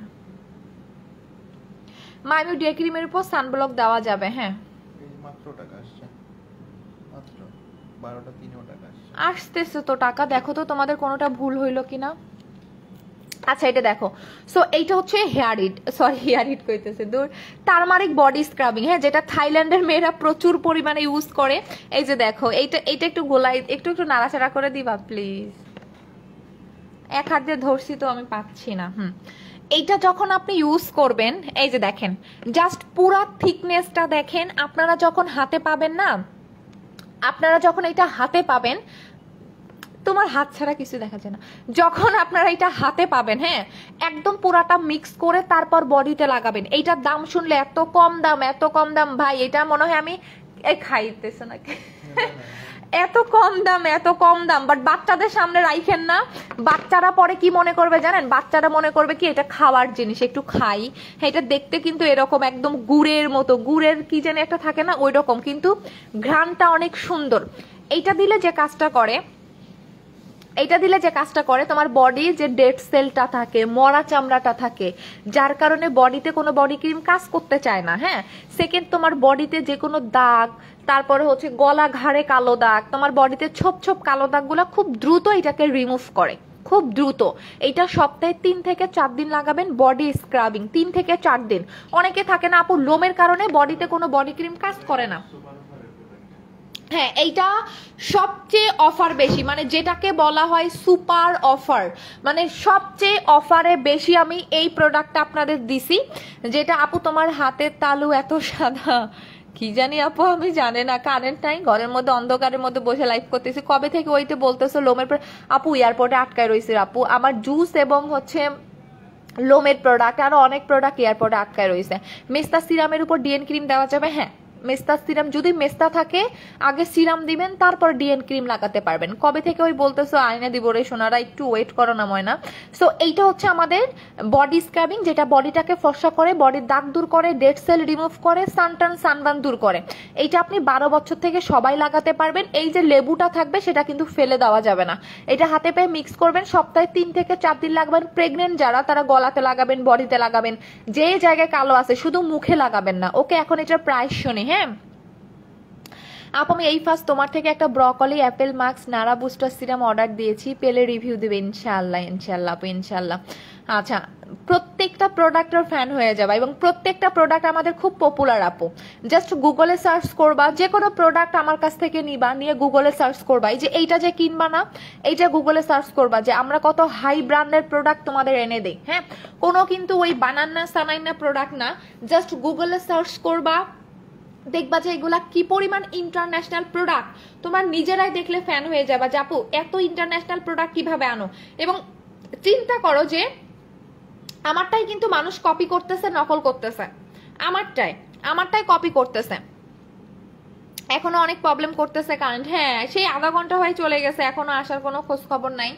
মাইমিউ ডে ক্রিমের উপর সানব্লক দেওয়া যাবে। হ্যাঁ, মাত্র টাকা আসছে, মাত্র 12টা 3 টাকা আসছে। আসতেছে তো টাকা, দেখো তো তোমাদের কোনোটা ভুল হইলো কিনা। আচ্ছা এটা দেখো। সো এইটা হচ্ছে হেয়ার ইট, সরি হেয়ার ইট কইতেছে দূর, টারমারিক বডি স্ক্রাবিং। হ্যাঁ, যেটা থাইল্যান্ডের মেয়েরা প্রচুর পরিমাণে ইউজ করে। এই যে দেখো, এইটা একটু গোলাই, একটু একটু নাড়াচাড়া করে দিবা প্লিজ। এক হাত দিয়ে ধরছি তো আমি পাচ্ছি না। এইটা যখন আপনি ইউজ করবেন, এই যে দেখেন জাস্ট পুরা থিকনেসটা দেখেন, আপনারা যখন হাতে পাবেন না, আপনারা যখন এটা হাতে পাবেন, তোমার হাত ছাড়া কিছু দেখা যায় না, যখন আপনারা এটা হাতে পাবেন, হ্যাঁ একদম পুরাটা মিক্স করে তারপর বডিতে লাগাবেন। এইটার দাম শুনলে এত কম দাম, এত কম দাম ভাই, এটা মনে হয় আমি এই খাইতেছে নাকি এত কম দাম, এত কম দাম। বাট বাচ্চাদের সামনে রাইখেন না, বাচ্চারা পরে কি মনে করবে জানেন, বাচ্চারা মনে করবে কি এটা খাওয়ার জিনিস, একটু খাই। হ্যাঁ এটা দেখতে কিন্তু এরকম একদম গুড়ের মতো, গুড়ের কি জানি একটা থাকে না ওই রকম, কিন্তু ঘ্রাণটা অনেক সুন্দর। এইটা দিলে যে কাজটা করে, এইটা দিলে যে কাজটা করে, তোমার বডি যে ডেড সেলটা থাকে, মরা চামড়াটা থাকে, যার কারণে বডিতে কোনো বডি ক্রিম কাজ করতে চায় না। হ্যাঁ সেকেন্ড, তোমার বডিতে যে কোনো দাগ, তারপরে হচ্ছে গলা ঘাড়ে কালো দাগ, তোমার বডিতে ছোপ ছোপ কালো দাগগুলো খুব দ্রুত এটাকে রিমুভ করে, খুব দ্রুত। এইটা সপ্তাহে 3 থেকে 4 দিন লাগাবেন বডি স্ক্রাবিং, 3 থেকে 4 দিন। অনেকে থাকে না আপু লোমের কারণে বডিতে কোনো বডি ক্রিম কাজ করে না, হ্যাঁ এইটা সবচেয়ে অফার বেশি, মানে যেটাকে বলা হয় সুপার অফার, মানে সবচেয়ে অফারে বেশি আমি এই প্রোডাক্টটা আপনাদের দিছি। যেটা আপু তোমার হাতের তালু এত সাদা, কি জানি আপু আমি জানি না, কারেন্ট নাই, ঘরের মধ্যে অন্ধকারের মধ্যে বসে লাইভ করতেছি, কবে থেকে ওইতে বলতেছো লোমের আপু এয়ারপোর্টে আটকায় রয়েছে আপু, আমার জুস এবং হচ্ছে লোমের প্রোডাক্ট আরো অনেক প্রোডাক্ট এয়ারপোর্টে আটকায় রয়েছে। মেস্তা সিরামের উপর ডিএন ক্রিম দেওয়া যাবে, হ্যাঁ মেস্তা সিরাম, যদি মেস্তা থাকে আগে সিরাম দিবেন তারপর ডিএন ক্রিম লাগাতে পারবেন। কবে থেকে ওই বলতেছো আয়না দিব রে সোনারা, একটু ওয়েট করো না ময়না। সো এইটা হচ্ছে আমাদের বডি স্ক্রাবিং, যেটা বডিটাকে ফর্সা করে, বডির দাগ দূর করে, ডেড সেল রিমুভ করে, সানটান সানবার্ন দূর করে। এইটা আপনি 12 বছর থেকে সবাই লাগাতে পারবেন। এই যে লেবুটা থাকবে সেটা কিন্তু ফেলে দেওয়া যাবে না, এটা হাতে পেয়ে মিক্স করবেন, সপ্তাহে 3 থেকে 4 দিন লাগাবেন। প্রেগনেন্ট যারা তারা গলাতে লাগাবেন, বডিতে লাগাবেন, যে জায়গায় কালো আছে শুধু মুখে লাগাবেন না। ওকে এখন এটার প্রাইস শুনি। হ্যাঁ আপু আমি এই ফার্স্ট তোমার থেকে একটা ব্রকলি অ্যাপেল মাস্ক নারা বুস্টার সিরাম অর্ডার দিয়েছি, পেলে রিভিউ দেবে ইনশাআল্লাহ। ইনশাআল্লাহ আপু ইনশাআল্লাহ। আচ্ছা প্রত্যেকটা প্রোডাক্টের ফ্যান হয়ে যাবে, এবং প্রত্যেকটা প্রোডাক্ট আমাদের খুব পপুলার আপু। জাস্ট গুগলে সার্চ করবা, যে কোনো প্রোডাক্ট আমার কাছ থেকে নিবা, নিয়ে গুগলে সার্চ করবা, এই যে এইটা যে কিনবা না, এইটা গুগলে সার্চ করবা যে আমরা কত হাই ব্র্যান্ডের প্রোডাক্ট তোমাদের এনে দেই। হ্যাঁ কোনো কিন্তু ওই বানান্না সানাইনা প্রোডাক্ট না, জাস্ট গুগলে সার্চ করবা, দেখবা যে এগুলা কি পরিমাণ ইন্টারন্যাশনাল প্রোডাক্ট, তোমার নিজেরাই দেখলে ফ্যান হয়ে যাবা যে আপু এত ইন্টারন্যাশনাল প্রোডাক্ট কিভাবে আনো। এবং চিন্তা করো যে আমারটাই কিন্তু মানুষ কপি করতেছে, নকল করতেছে, আমারটাই কপি করতেছে, এখনো অনেক প্রবলেম করতেছে কারেন্ট। হ্যাঁ সেই আধা ঘন্টা হয়ে চলে গেছে, এখনো আসার কোনো খোঁজ খবর নাই।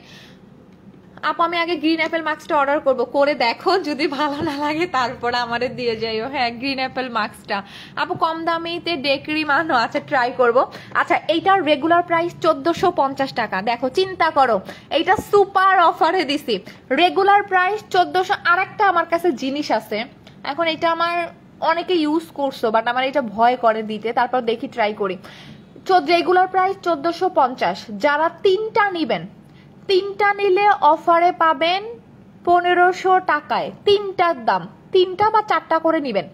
আপু আমি আগে গ্রিন অ্যাপেল মাস্কটা অর্ডার করব, করে দেখো যদি ভালো না লাগে তারপরে আমারে দিয়ে যাইও। হ্যাঁ গ্রিন অ্যাপেল মাস্কটা আপু কম দামিতে ডে ক্রিম আনো, আচ্ছা ট্রাই করব। আচ্ছা এইটার রেগুলার প্রাইস 1450 টাকা, দেখো চিন্তা করো এইটা সুপার অফারে দিছি, রেগুলার প্রাইস 1400। আর একটা আমার কাছে জিনিস আছে, এখন এটা আমার অনেকে ইউজ করছো বাট আমার এটা ভয় করে দিতে, তারপর দেখি ট্রাই করি। রেগুলার প্রাইস 1450, যারা 3টা নিবেন, 3টা নিলে অফারে পাবেন 1500 টাকায়, 3টার দাম, 3টা বা 4টা করে নিবেন,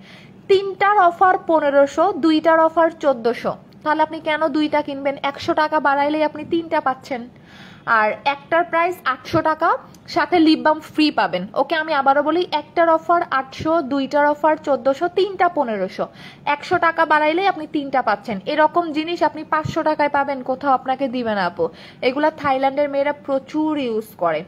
3টার অফার 1500, 2টার অফার 1400। তাহলে আপনি কেন 2টা কিনবেন, 100 টাকা বাড়াইলেই আপনি 3টা পাচ্ছেন। আর একটার প্রাইস 800 টাকা, সাথে লিপ বাম ফ্রি পাবেন। ওকে আমি আবারও বলি, একটার অফার 800, 2টার অফার 1400, 3টা 1500, 100 টাকা বাড়াইলেই আপনি 3টা পাচ্ছেন। এরকম জিনিস আপনি 500 টাকায় পাবেন, কোথাও আপনাকে দিবে না আপু। এগুলা থাইল্যান্ডের মেয়েরা প্রচুর ইউজ করে।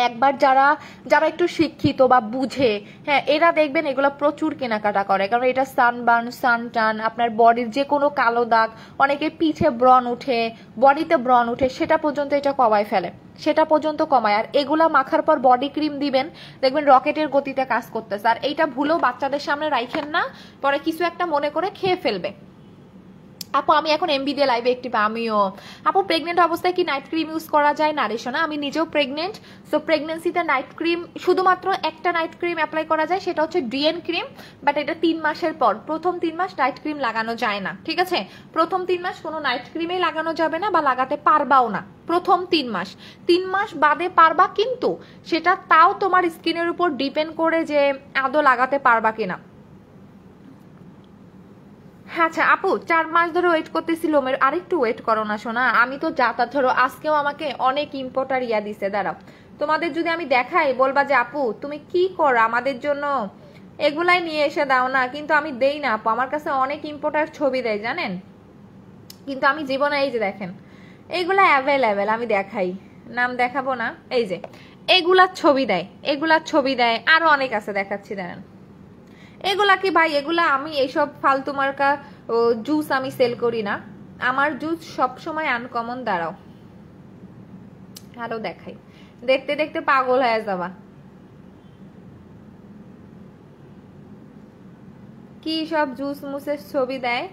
একবার যারা যারা একটু শিক্ষিত বা বুঝে, হ্যাঁ এরা দেখবেন এগুলো প্রচুর কেনাকাটা করে, কারণ এটা সানবার্ন, সানটান, আপনার বডির যে কোনো কালো দাগ, অনেকে পিঠে ব্রণ উঠে, বডিতে ব্রণ উঠে, সেটা পর্যন্ত এটা কমায় ফেলে, সেটা পর্যন্ত কমায়। আর এগুলা মাখার পর বডি ক্রিম দিবেন, দেখবেন রকেটের গতিতে কাজ করতেছে। আর এইটা ভুলেও বাচ্চাদের সামনে রাইখেন না, পরে কিছু একটা মনে করে খেয়ে ফেলবে। আপু আমি এখন এমবি দিয়ে লাইভে একটি, আমিও আপু প্রেগনেন্ট অবস্থায় কি নাইট ক্রিম ইউজ করা যায়? না রে সোনা, আমি নিজেও প্রেগনেন্ট, সো প্রেগনেন্সিতে নাইট ক্রিম শুধুমাত্র একটা নাইট ক্রিম অ্যাপ্লাই করা যায়, সেটা হচ্ছে ডিএন ক্রিম। বাট এটা 3 মাসের পর, প্রথম 3 মাস নাইট ক্রিম লাগানো যায় না, ঠিক আছে? প্রথম 3 মাস কোনো নাইট ক্রিমে লাগানো যাবে না, বা লাগাতে পারবাও না প্রথম 3 মাস। 3 মাস বাদে পারবা, কিন্তু সেটা তাও তোমার স্কিনের উপর ডিপেন্ড করে যে আদৌ লাগাতে পারবা কিনা। আচ্ছা আপু 4 মাস ধরে ওয়েট করতেছি লোমের, আরেকটু ওয়েট করো না শোনা, আমি তো যাতা, ধরো আজকেও আমাকে অনেক ইম্পোর্টার ইয়া দিছে, দাঁড়াও তোমাদের যদি আমি দেখাই বলবা যে আপু তুমি কি করো আমাদের জন্য, এগুলাই নিয়ে এসে দাও না, কিন্তু আমি দেই না আপু। আমার কাছে অনেক ইম্পোর্টার ছবি দেয় জানেন, কিন্তু আমি জীবনে এই যে দেখেন এইগুলা অ্যাভেলেবেল, আমি দেখাই, নাম দেখাবো না, এই যে এগুলার ছবি দেয়, এগুলার ছবি দেয়, আরো অনেক আছে দেখাচ্ছি দেখেন। এগুলা কি ভাই, এগুলা আমি এইসব ফালতু মার্কা জুস আমি সেল করি না, আমার জুস সবসময় আনকমন। দাঁড়াও আরো দেখাই, দেখতে দেখতে পাগল হয়ে যাবা। কি সব জুস মুসের ছবি দেয়,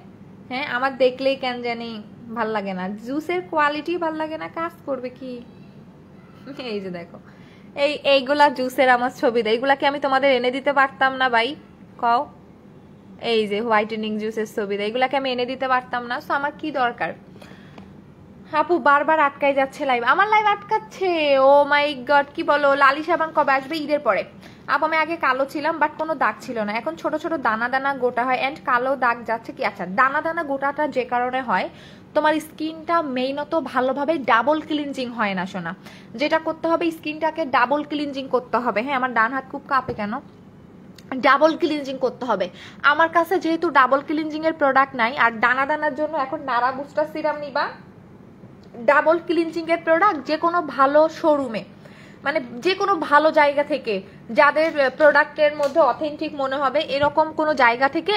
হ্যাঁ আমার দেখলেই কেন জানি ভাল লাগে না, জুসের কোয়ালিটি ভাল লাগে না, কাজ করবে কি। এই যে দেখো এইগুলা জুসের আমার ছবি দেয়, এগুলাকে আমি তোমাদের এনে দিতে পারতাম না ভাই, কও। এই যে হোয়াইটেনিং জুসের ছবি দেয়, এগুলাকে আমি এনে দিতে পারতাম না, সো আমার কি দরকার। আপু বারবার আটকাই যাচ্ছে লাইভ, আমার লাইভ আটকাচ্ছে, ও মাই গড। কি বলো লালি সাবান কবে আসবে? ঈদের পরে আপু। আমি আগে কালো ছিলাম বাট কোনো দাগ ছিল না, এখন ছোট ছোট দানা দানা গোটা হয় এন্ড কালো দাগ যাচ্ছে কি। আচ্ছা দানা দানা গোটাটা যে কারণে হয়, তোমার স্কিনটা মেইনত ভালোভাবে ডাবল ক্লিনজিং হয় না সোনা। যেটা করতে হবে স্কিনটাকে ডাবল ক্লিনজিং করতে হবে। হ্যাঁ আমার ডান হাত খুব কাঁপে কেন, ডাবল ক্লিনজিং করতে হবে। আমার কাছে যেহেতু ডাবল ক্লিনজিং এর প্রোডাক্ট নাই, আর দানা দানার জন্য এখন নারা বুস্টার সিরাম নিবা, ডাবল ক্লিনজিং এর প্রোডাক্ট যে কোনো ভালো শোরুমে, মানে যে কোনো ভালো জায়গা থেকে, যাদের প্রোডাক্টের মধ্যে অথেন্টিক মনে হবে এরকম কোনো জায়গা থেকে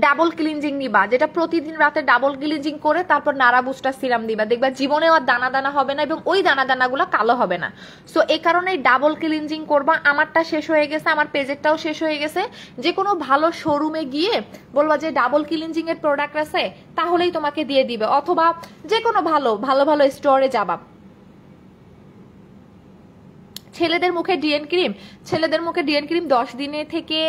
ডাবল ক্লিনজিং নিবা, যেটা প্রতিদিন রাতে ডাবল ক্লিনজিং করে তারপর নারা বুস্টার সিরাম দিবা, দেখবা জীবনেও আর দানা দানা হবে না এবং ওই দানা দানাগুলো কালো হবে না। সো এই কারণে ডাবল ক্লিনজিং করবা। আমারটা শেষ হয়ে গেছে, আমার পেজেরটাও শেষ হয়ে গেছে, যে কোনো ভালো শোরুমে গিয়ে বলবা যে ডাবল ক্লিনজিং এর প্রোডাক্ট আছে, তাহলেই তোমাকে দিয়ে দিবে, অথবা যে কোনো ভালো ভালো ভালো স্টোরে যাবা। ছেলেদের মুখে ডিএন ক্রিম, ছেলেদের মুখে ডিএন ক্রিম 10 দিনে থেকে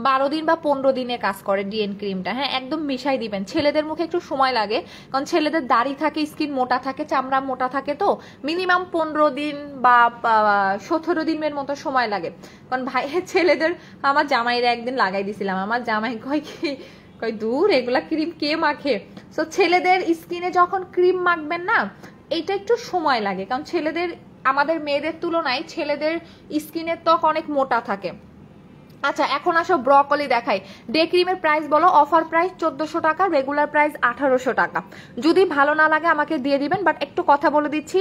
12 দিন বা 15 দিনে কাজ করে ডিএন ক্রিমটা। হ্যাঁ একদম মিশাই দিবেন, ছেলেদের মুখে একটু সময় লাগে, কারণ ছেলেদের দাড়ি থাকে, স্কিন মোটা থাকে, চামড়া মোটা থাকে, তো মিনিমাম 15 দিন বা 17 দিনের মতো সময় লাগে। কারণ ভাই ছেলেদের, আমার জামাইরা একদিন লাগাই দিছিলাম, আমার জামাই কয় কি, কয় দূর এগুলা ক্রিম কে মাখে। সো ছেলেদের স্কিনে যখন ক্রিম মাখবেন না, এইটা একটু সময় লাগে, কারণ ছেলেদের, আমাদের মেয়েদের তুলনায় ছেলেদের স্কিনের ত্বক অনেক মোটা থাকে। আচ্ছা এখন আসো ব্রকলি দেখাই। ডে ক্রিমের প্রাইস বলো, অফার প্রাইস 1400 টাকা, রেগুলার প্রাইস 1800 টাকা। যদি ভালো না লাগে আমাকে দিয়ে দিবেন, বাট একটু কথা বলে দিচ্ছি,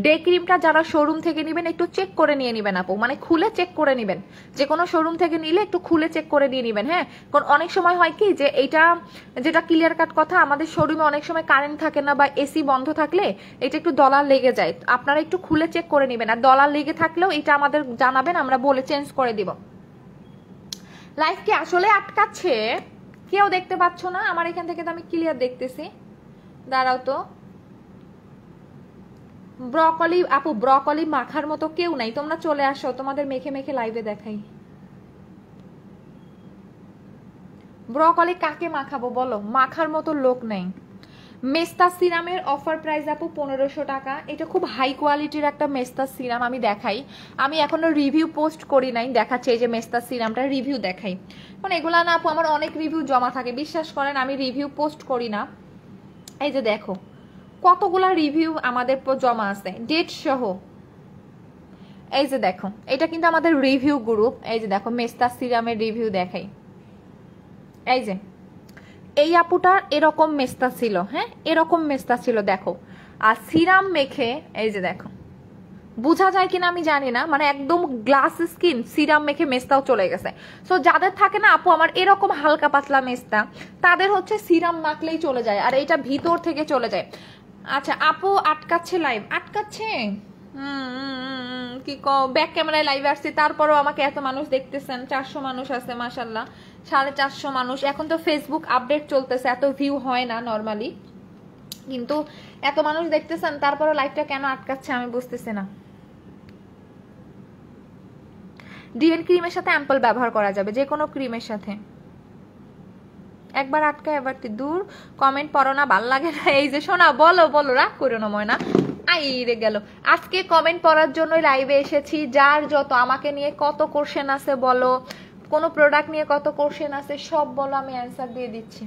ডে ক্রিমটা যারা শোরুম থেকে নেবেন একটু চেক করে নিয়ে নেবেন আপু, মানে খুলে চেক করে নেবেন, যে কোনো শোরুম থেকে নিলে একটু খুলে চেক করে নিয়ে নেবেন। হ্যাঁ কারণ অনেক সময় হয় কি যে এইটা, যেটা ক্লিয়ার কাট কথা, আমাদের শোরুমে অনেক সময় কারেন্ট থাকে না বা এসি বন্ধ থাকলে এটা একটু ডলার লেগে যায়, আপনারা একটু খুলে চেক করে নেবেন, আর ডলার লেগে থাকলেও এটা আমাদের জানাবেন, আমরা বলে চেঞ্জ করে দিব। লাইফ কি আসলে আটকাচ্ছে? কেউ দেখতে পাচ্ছ না? আমার এখান থেকে তো আমি ক্লিয়ার দেখতেছি। দাঁড়াও তো, ব্রকলি আপু, ব্রকলি মাখার মতো কেউ নাই, তোমরা চলে আসো, তোমাদের মেখে মেখে লাইভে দেখাই। ব্রকলি কাকে মাখাবো বলো, মাখার মতো লোক নেই। মেস্তা সিরামের অফার প্রাইস আপু 1500 টাকা। এটা খুব হাই কোয়ালিটির একটা মেস্তা সিরাম, আমি দেখাই, আমি এখনো রিভিউ পোস্ট করি নাই, দেখাচ্ছি এই যে মেস্তা সিরামটা রিভিউ দেখাই, কারণ এগুলা না আপু আমার অনেক রিভিউ জমা থাকে, বিশ্বাস করেন আমি রিভিউ পোস্ট করি না। এই যে দেখো কতগুলা রিভিউ আমাদের জমা আছে ডেট সহ। এই যে দেখো এটা কিন্তু আমাদের রিভিউ গ্রুপ, এই যে দেখো মেস্তা সিরামের রিভিউ দেখাই। এই যে এই আপুটার এরকম মেস্তা ছিল, হ্যাঁ এরকম মেস্তা ছিল দেখো, আর সিরাম মেখে এই যে দেখো, বোঝা যায় কিনা আমি জানি না, মানে একদম গ্লাস স্কিন, সিরাম মেখে মেস্তাও চলে গেছে। সো যাদের থাকে না আপু আমার এরকম হালকা পাতলা মেস্তা, তাদের হচ্ছে সিরাম মাখলেই চলে যায়, আর এটা ভিতর থেকে চলে যায়। আচ্ছা আপু আটকাচ্ছে লাইভ, আটকাচ্ছে কি ব্যাক ক্যামেরায় লাইভ আসছে, তারপরও আমাকে এত মানুষ দেখতেছেন, 400 মানুষ আছে মাশাল্লাহ, 450 মানুষ। এখন তো ফেসবুক আপডেট চলতেছে, এত ভিউ হয় না নর্মালি, কিন্তু এত মানুষ দেখতেছেন, তারপরও লাইভটা কেন আটকাচ্ছে আমি বুঝতেছি না। ডিএন ক্রিমের সাথে অ্যাম্পল ব্যবহার করা যাবে, যে কোনো ক্রিমের সাথে। একবার আটকায় এবার দূর, কমেন্ট পড়ো না, ভাল লাগে না। এই যে শোনা, বলো বলো, রাগ করো না ময়না, আইরে গেল। আজকে কমেন্ট পড়ার জন্যই লাইভে এসেছি, যার যত আমাকে নিয়ে কত কোশ্চেন আছে বলো, কোনো প্রোডাক্ট নিয়ে কত কোশ্চেন আছে সব বলো, আমি অ্যান্সার দিয়ে দিচ্ছি।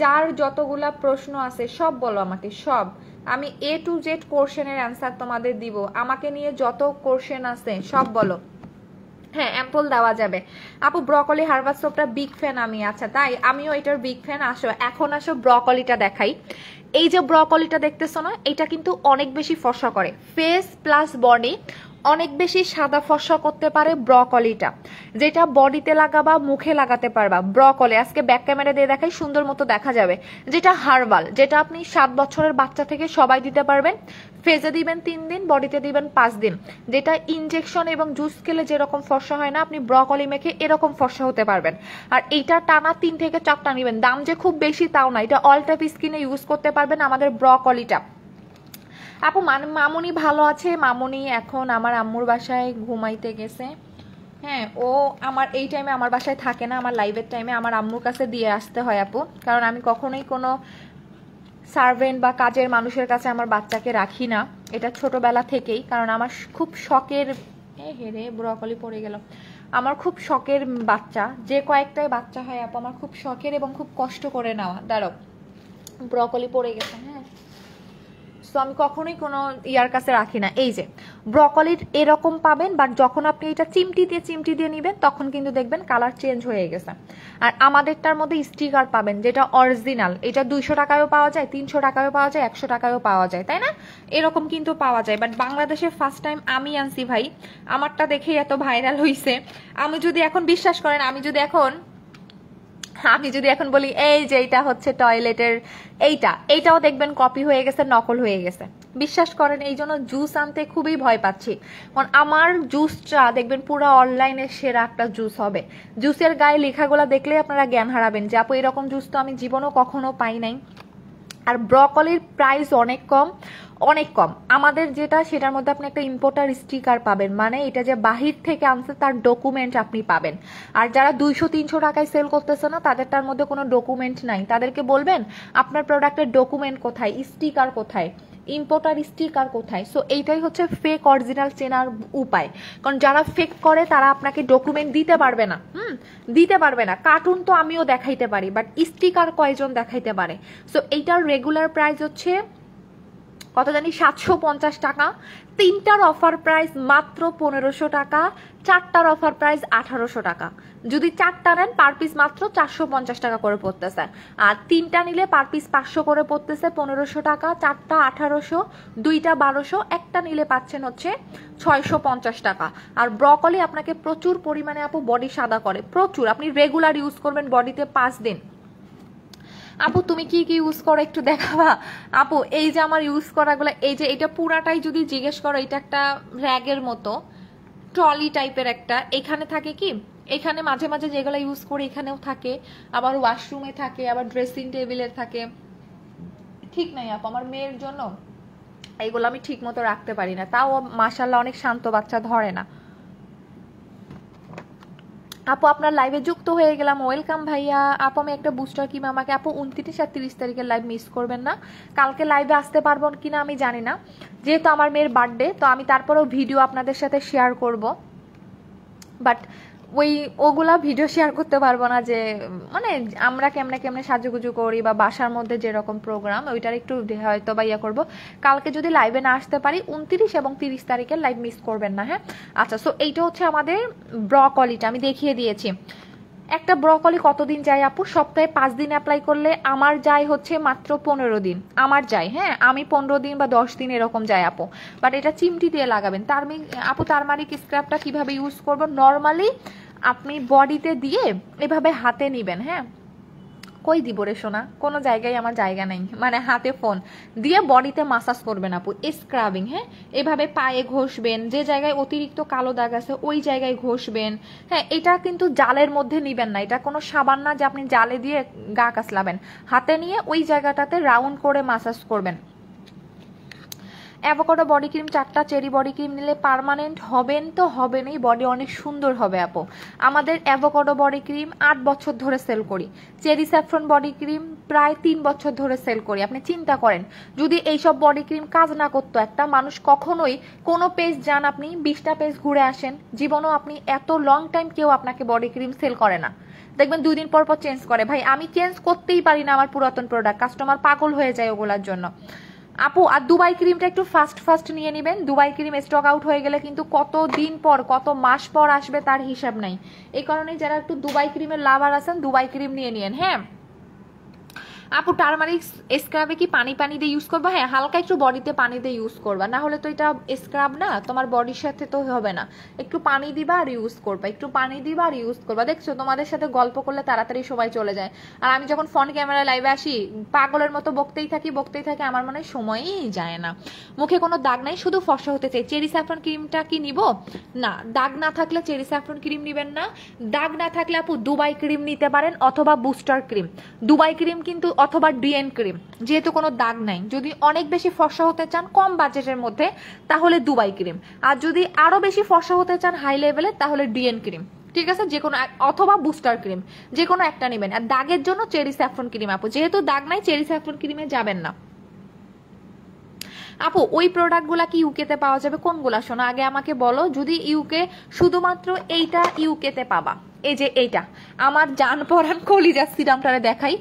যার যতগুলা প্রশ্ন আছে সব বলো আমাকে, সব আমি A to Z কোশ্চেনের অ্যান্সার তোমাদের দিব, আমাকে নিয়ে যত কোশ্চেন আছে সব বলো। হ্যাঁ অ্যাম্পল দেওয়া যাবে আপু। ব্রকলি হার্বাল সোপটা বিগ ফ্যান আমি। আচ্ছা তাই, আমিও এটার বিগ ফ্যান। আসো এখন আসো ব্রকলিটা দেখাই। এই যে ব্রকলিটা দেখতেছো না, এটা কিন্তু অনেক বেশি ফর্সা করে, ফেস প্লাস বডি অনেক বেশি সাদা ফর্সা করতে পারে ব্রকলিটা, যেটা বডিতে লাগাবা মুখে লাগাতে পারবা। ব্রকলি আজকে ব্যাক ক্যামেরা দিয়ে দেখাই, সুন্দর মতো দেখা যাবে। যেটা হার্বাল, যেটা আপনি 7 বছরের বাচ্চা থেকে সবাই দিতে পারবেন। ফেজে দিবেন 3 দিন, বডিতে দিবেন 5 দিন। যেটা ইনজেকশন এবং জুস খেলে যেরকম ফর্সা হয় না, আপনি ব্রকলি মেখে এরকম ফর্সা হতে পারবেন। আর এইটা টানা 3 থেকে 4টা নেবেন, দাম যে খুব বেশি তাও না, এটা অল টাইপ স্কিনে ইউজ করতে পারবেন আমাদের ব্রকলিটা। আপু মামুনি ভালো আছে? মামুনি এখন আমার আম্মুর বাসায় ঘুমাইতে গেছে। হ্যাঁ ও আমার এই টাইমে আমার বাসায় থাকে না, আমার লাইভের টাইমে আমার আম্মুর কাছে দিয়ে আসতে হয় আপু, কারণ আমি কখনোই কোনো সার্ভেন্ট বা কাজের মানুষের কাছে আমার বাচ্চাকে রাখি না, এটা ছোটবেলা থেকেই। কারণ আমার খুব শখের, হেরে ব্রকলি পড়ে গেল, আমার খুব শখের বাচ্চা, যে কয়েকটাই বাচ্চা হয় আপু আমার খুব শখের এবং খুব কষ্ট করে নেওয়া। দাঁড়াও, ব্রকলি পড়ে গেছে। হ্যাঁ সো আমি কখনোই কোনো ইয়ার কাছে রাখি না। এই যে ব্রকলির এরকম পাবেন, বাট যখন আপনি এটা চিমটি দিয়ে নিবেন তখন কিন্তু দেখবেন কালার চেঞ্জ হয়ে গেছে। আর আমাদেরটার মধ্যে স্টিকার পাবেন যেটা অরিজিনাল, এটা 200 টাকায়ও পাওয়া যায়, 300 টাকায়ও পাওয়া যায়, 100 টাকায়ও পাওয়া যায়, তাই না? এরকম কিন্তু পাওয়া যায়। বাট বাংলাদেশে ফার্স্ট টাইম আমি আনছি ভাই, আমারটা দেখেই এত ভাইরাল হইছে। আমি যদি এখন বিশ্বাস করেন, আমি যদি এখন বলি এই যে এটা হচ্ছে টয়লেটের, এইটাও দেখবেন কপি হয়ে গেছে, নকল হয়ে গেছে। বিশ্বাস করেন, এই জন্য জুস আনতে খুবই ভয় পাচ্ছি। কারণ আমার জুসটা দেখবেন পুরো অনলাইনে সেরা একটা জুস হবে। জুসের গায়ে লেখাগুলো দেখলেই আপনারা জ্ঞান হারাবেন যে আপু এরকম জুস তো আমি জীবনেও কখনো পাই নাই। আর ব্রকলির প্রাইস অনেক কম, অনেক কম। আমাদের যেটা, সেটার মধ্যে আপনি একটা ইম্পোর্টার স্টিকার পাবেন, মানে এটা যে বাহির থেকে আনছে তার ডকুমেন্ট আপনি পাবেন। আর যারা 200-300 টাকায় সেল করতেছে না, তাদেরটার মধ্যে কোনো ডকুমেন্ট নাই, তাদেরকে বলবেন আপনার প্রোডাক্টের ডকুমেন্ট কোথায়, স্টিকার কোথায়, ইম্পোর্টার স্টিকার কোথায়। সো এইটাই হচ্ছে ফেক অরিজিনাল চেনার উপায়। কারণ যারা ফেক করে তারা আপনাকে ডকুমেন্ট দিতে পারবে না, দিতে পারবে না। কার্টুন তো আমিও দেখাইতে পারি, বাট স্টিকার কয়জন দেখাইতে পারে? সো এইটার রেগুলার প্রাইস হচ্ছে কত জানি, 750 টাকা। 3টার অফার প্রাইস মাত্র 1500 টাকা, 4টার অফার প্রাইস 1800 টাকা। যদি 4টা নেন পার পিস মাত্র 450 টাকা করে পড়তেছে। আর 3টা নিলে পার পিস 500 করে পড়তেছে, 1500 টাকা। 4টা 1800, 2টা 1200, একটা নিলে পাচ্ছেন হচ্ছে 650 টাকা। আর ব্রকলি আপনাকে প্রচুর পরিমাণে আপু বডি সাদা করে, প্রচুর। আপনি রেগুলার ইউজ করবেন বডিতে 5 দিন। আপু তুমি কি কি ইউজ করো একটু দেখাবা? আপু এই যে আমার ইউজ করাগুলো, এই যে এটা পুরাটাই যদি জিজ্ঞেস করো, এটা একটা র্যাগের মতো ট্রলি টাইপের একটা, এখানে থাকে কি, এখানে মাঝে মাঝে যেগুলো ইউজ করি এখানেও থাকে, আবার ওয়াশরুমে থাকে, আবার ড্রেসিং টেবিলে থাকে। ঠিক নাই আপু, আমার মেয়ের জন্য এইগুলো আমি ঠিক মতো রাখতে পারি না, তাও মাশাল্লাহ অনেক শান্ত বাচ্চা, ধরে না। আপু আপনার লাইভে যুক্ত হয়ে গেলাম, ওয়েলকাম ভাইয়া। আপু আমি একটা বুস্টার কিম আমাকে, আপু 29 আর 30 তারিখের লাইভ মিস করবেন না। কালকে লাইভে আসতে পারবো কিনা আমি জানি না, যেহেতু আমার মেয়ের বার্থডে, তো আমি তারপরেও ভিডিও আপনাদের সাথে শেয়ার করব, বাট ওগুলা ভিডিও শেয়ার করতে পারবো না, যে মানে আমরা কেমনে কেমনে সাজুগুজু করি বা বাসার মধ্যে যেরকম প্রোগ্রাম, ওইটার একটু হয়তো বা ইয়া করবো। কালকে যদি লাইভে না আসতে পারি, 29 এবং 30 তারিখের লাইভ মিস করবেন না, হ্যাঁ? আচ্ছা, সো এইটা হচ্ছে আমাদের ব্রকলিটা, আমি দেখিয়ে দিয়েছি। একটা ব্রকলি কতদিন যায় আপু? সপ্তাহে 5 দিন অ্যাপ্লাই করলে আমার যায় হচ্ছে মাত্র 15 দিন, আমার যায়। হ্যাঁ, আমি 15 দিন বা 10 দিন এরকম যায় আপু। বাট এটা চিমটি দিয়ে লাগাবেন। আপু টারমারিক স্ক্রাবটা কিভাবে ইউজ করবো? নর্মালি আপনি বডিতে দিয়ে এভাবে হাতে নিবেন। হ্যাঁ, কই দিব রে সোনা, কোনো জায়গায় আমার জায়গা নেই, মানে হাতে ফোন দিয়ে বডিতে মাসাজ করবেন আপু, স্ক্রাবিং। হ্যাঁ, এভাবে পায়ে ঘষবেন, যে জায়গায় অতিরিক্ত কালো দাগ আছে ওই জায়গায় ঘষবেন। হ্যাঁ, এটা কিন্তু জালের মধ্যে নিবেন না, এটা কোনো সাবান না যে আপনি জালে দিয়ে গা কাচলাবেন। হাতে নিয়ে ওই জায়গাটাতে রাউন্ড করে মাসাজ করবেন। অ্যাভোকাডো বডি ক্রিম 4টা, চেরি বডি ক্রিম নিলে পার্মানেন্ট হবেন তো হবেনই, বডি অনেক সুন্দর হবে আপু। আমাদের অ্যাভোকাডো বডি ক্রিম 8 বছর ধরে সেল করি, চেরি স্যাফরন বডি ক্রিম প্রায় 3 বছর ধরে সেল করি। আপনি চিন্তা করেন, যদি এইসব বডি ক্রিম কাজ না করতো, একটা মানুষ কখনোই কোনো পেজ যান আপনি 20টা পেজ ঘুরে আসেন, জীবনও আপনি এত লং টাইম কেউ আপনাকে বডি ক্রিম সেল করে না। দেখবেন 2 দিন পর পর চেঞ্জ করে। ভাই আমি চেঞ্জ করতেই পারি না আমার পুরাতন প্রোডাক্ট, কাস্টমার পাগল হয়ে যায় ওগুলার জন্য। আপু আর দুবাই ক্রিমটা একটু ফাস্ট নিয়ে নেবেন। দুবাই ক্রিম স্টক আউট হয়ে গেলে কিন্তু কত দিন পর কত মাস পর আসবে তার হিসাব নাই। এই কারণেই যারা একটু দুবাই ক্রিমের লাভার আছেন দুবাই ক্রিম নিয়ে নিন। হ্যাঁ আপু টারমারিক স্ক্রাবে কি পানি দিয়ে ইউজ করবা? হ্যাঁ হালকা একটু বডিতে পানি দিয়ে ইউজ করবা, না হলে তো এটা স্ক্রাব না, তোমার বডির সাথে তো হবে না। একটু পানি দিবা আর ইউজ করবা, একটু পানি দিবা আর ইউজ করবা। দেখছো তোমাদের সাথে গল্প করলে তাড়াতাড়ি সময় চলে যায়, আর আমি যখন ফোন ক্যামেরা লাইভে আসি পাগলের মতো বকতেই থাকি আমার মনে হয় সময়ই যায় না। মুখে কোনো দাগ নাই, শুধু ফর্সা হতে চাই। চেরি স্যাফরন ক্রিমটা কি নিব? না, দাগ না থাকলে চেরি স্যাফরন ক্রিম নিবেন না। দাগ না থাকলে আপু দুবাই ক্রিম নিতে পারেন অথবা বুস্টার ক্রিম। দুবাই ক্রিম কিন্তু অথবা ডিএন ক্রিম, যেহেতু কোনো দাগ নাই। যদি অনেক বেশি ফর্সা হতে চান কম বাজেটের মধ্যে তাহলে দুবাই ক্রিম, আর যদি আরো বেশি ফর্সা হতে চান হাই লেভেলে তাহলে ডিএন ক্রিম। ঠিক আছে, যে কোনো অথবা বুস্টার ক্রিম, যে কোনো একটা নেবেন। আর দাগের জন্য চেরি স্যাফরন ক্রিম আপু, যেহেতু দাগ নাই চেরি স্যাফরন ক্রিমে যাবেন না। আপু ওই প্রোডাক্টগুলা কি ইউকেতে পাওয়া যাবে? কোনগুলা শোনো আগে আমাকে বলো। যদি ইউকে, শুধুমাত্র এইটা ইউকেতে পাবা। এই যে এইটা আমার জান পরান কলিজা সিরামটারে দেখাই,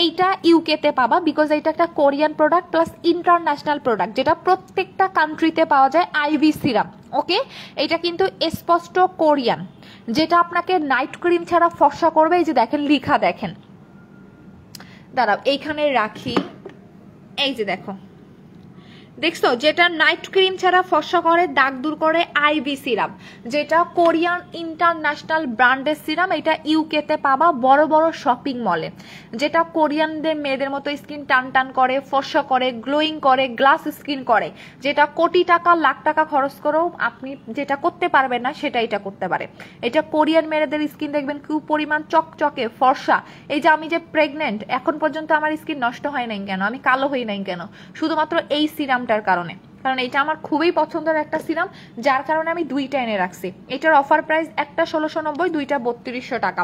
এইটা ইউকেতে পাবা, বিকজ এইটা একটা Korean product plus international product, যেটা প্রত্যেকটা কান্ট্রিতে পাওয়া যায়। আইভি সিরাম, ওকে। এটা কিন্তু স্পষ্ট কোরিয়ান, যেটা আপনাকে নাইট ক্রিম ছাড়া ফর্সা করবে। এই যে দেখেন লিখা, দেখেন দাঁড়াও এইখানে রাখি, এই যে দেখো, দেখছো যেটা নাইট ক্রিম ছাড়া ফর্সা করে, দাগ দূর করে, আইভি সিরাম, যেটা কোরিয়ান ইন্টারন্যাশনাল ব্র্যান্ডের সিরাম। এটা ইউকেতে পাবা বড় বড় শপিং মলে, যেটা কোরিয়ানদের মেয়েদের মতো স্কিন টান করে, ফর্সা করে, গ্লোয়িং করে, গ্লাস স্কিন করে, যেটা কোটি টাকা লাখ টাকা খরচ করেও আপনি যেটা করতে পারবেন না সেটা এটা করতে পারে। এটা কোরিয়ান মেয়েদের স্কিন দেখবেন কি পরিমাণ চকচকে ফর্সা। এই যে আমি যে প্রেগনেন্ট, এখন পর্যন্ত আমার স্কিন নষ্ট হয় নাই কেন, আমি কালো হই নাই কেন? শুধুমাত্র এই সিরাম কারণে, কারণ এটা আমার খুবই পছন্দের একটা সিরাম, যার কারণে আমি দুইটা এনে রাখছি। এটার অফার প্রাইস একটা 1690, দুইটা 3200 টাকা।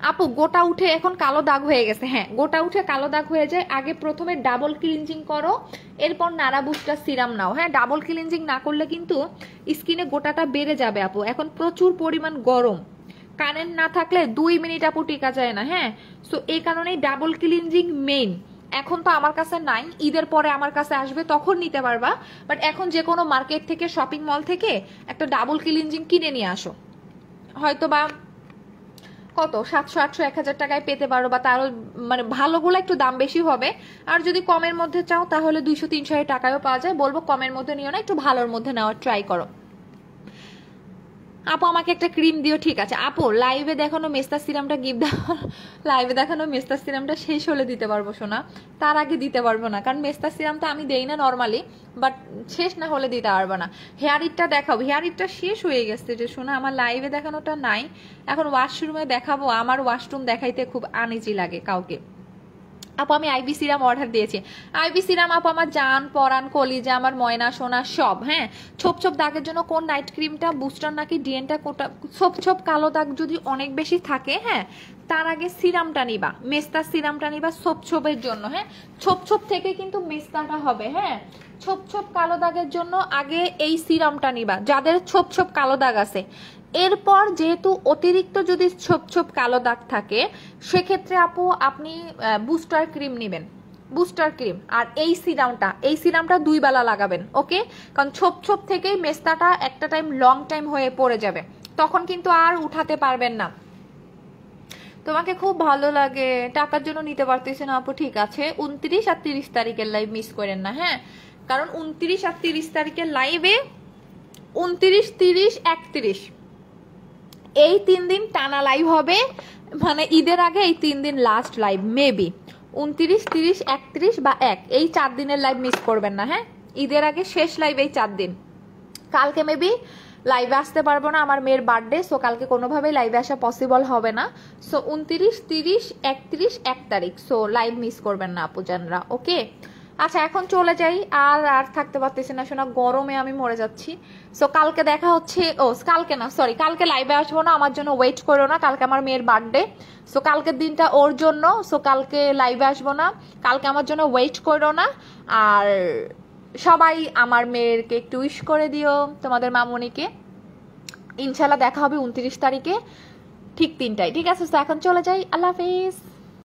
আপু গোটা উঠে এখন কালো দাগ হয়ে গেছে। হ্যাঁ গোটা উঠে কালো দাগ হয়ে যায়, আগে প্রথমে ডাবল ক্লিনজিং করো, এরপর নারা বুস্টার সিরাম নাও। হ্যাঁ ডাবল ক্লিনজিং না করলে কিন্তু স্কিনে গোটাটা বেড়ে যাবে আপু। এখন প্রচুর পরিমাণ গরম, কারেন্ট না থাকলে 2 মিনিট আপু টিকা যায় না। হ্যাঁ সো এই কারণেই ডাবল ক্লিনজিং মেইন। এখন তো আমার কাছে নাই, ঈদের পরে আমার কাছে আসবে, তখন নিতে পারবা। বাট এখন যে কোনো মার্কেট থেকে, শপিং মল থেকে একটা ডাবল ক্লিনজিং কিনে নিয়ে আসো, হয়তো বা কত 700 800 1000 টাকায় পেতে পারো, বা তারও মানে ভালোগুলো একটু দাম বেশি হবে। আর যদি কমের মধ্যে চাও তাহলে 200 300 টাকায়ও পাওয়া যায়। বলবো কমের মধ্যে নিও না, একটু ভালোর মধ্যে নেওয়ার ট্রাই করো। আপু আমাকে একটা ক্রিম দিও। ঠিক আছে আপু, লাইভে দেখানো মেস্তা সিরামটা গিফট দাও। লাইভে দেখানো মেস্তা সিরামটা শেষ হলে দিতে পারবো শোনা, তার আগে দিতে পারবো না, কারণ মেস্তা সিরামটা আমি দেই না নর্মালি, বাট শেষ না হলে দিতে পারবো না। হেয়ার ইটটা দেখাও, হেয়ার ইটটা শেষ হয়ে গেছে যে শোনা, আমার লাইভে দেখানোটা নাই। এখন ওয়াশরুমে দেখাবো, আমার ওয়াশরুম দেখাইতে খুব আনইজি লাগে কাউকে। আপু আমি আইভি সিরাম অর্ডার দিয়েছি। আইভি সিরাম আপু আমার জান পরান কলিজা, আমার ময়না সোনা সব। হ্যাঁ ছোপ দাগের জন্য কোন নাইট ক্রিমটা, বুস্টার নাকি ডিএনটা, কোটা ছোপ কালো দাগ যদি অনেক বেশি থাকে, হ্যাঁ তার আগে সিরামটা নিবা, মেস্তা সিরামটা নিবা ছোপের জন্য। হ্যাঁ ছোপ থেকে কিন্তু মেস্তাটা হবে। হ্যাঁ ছোপ কালো দাগের জন্য আগে এই সিরামটা নিবা, যাদের ছোপ কালো দাগ আছে। এরপর যেহেতু অতিরিক্ত যদি ছোপ কালো দাগ থাকে, সেক্ষেত্রে আপু আপনি বুস্টার ক্রিম নেবেন, বুস্টার ক্রিম। আর এই সিরামটা 2 বেলা লাগাবেন, ওকে। কারণ ছোপ থেকেই মেস্তাটা একটা টাইম লং টাইম হয়ে পড়ে যাবে, তখন কিন্তু আর উঠাতে পারবেন না। তোমাকে খুব ভালো লাগে, টাকার জন্য নিতে পারতেছি না আপু। ঠিক আছে 29 আর 30 তারিখের লাইভ মিস করেন না। হ্যাঁ কারণ 29 আর 30 তারিখের লাইভে, 29 30 31 এই 3 দিন টানা লাইভ হবে, মানে ঈদের আগে এই 3 দিন লাস্ট লাইভ, মেবি 29 30 31 বা 1, এই 4 দিনের লাইভ মিস করবেন না। হ্যাঁ ঈদের আগে শেষ লাইভ এই 4 দিন। কালকে মেবি লাইভে আসতে পারবো না, আমার মেয়ের বার্থডে, সো কালকে কোনোভাবেই লাইভে আসা পসিবল হবে না। সো 29 30 31 1 তারিখ, সো লাইভ মিস করবেন না আপু জানরা, ওকে। আচ্ছা এখন চলে যাই, আর থাকতে পারতেছি না শোনা, গরমে আমি মরে যাচ্ছি। সো কালকে দেখা হচ্ছে, কালকে না সরি, কালকে লাইভে আসবো না, আমার জন্য ওয়েট করো না, কালকে আমার মেয়ের বার্থডে। সো কালকের দিনটা ওর জন্য, সো কালকে লাইভে আসবো না, কালকে আমার জন্য ওয়েট করো না। আর সবাই আমার মেয়েরকে একটু উইশ করে দিও, তোমাদের মামুনিকে। ইনশাল্লাহ দেখা হবে 29 তারিখে ঠিক 3টায়। ঠিক আছে, এখন চলে যাই, আল্লাহ হাফেজ।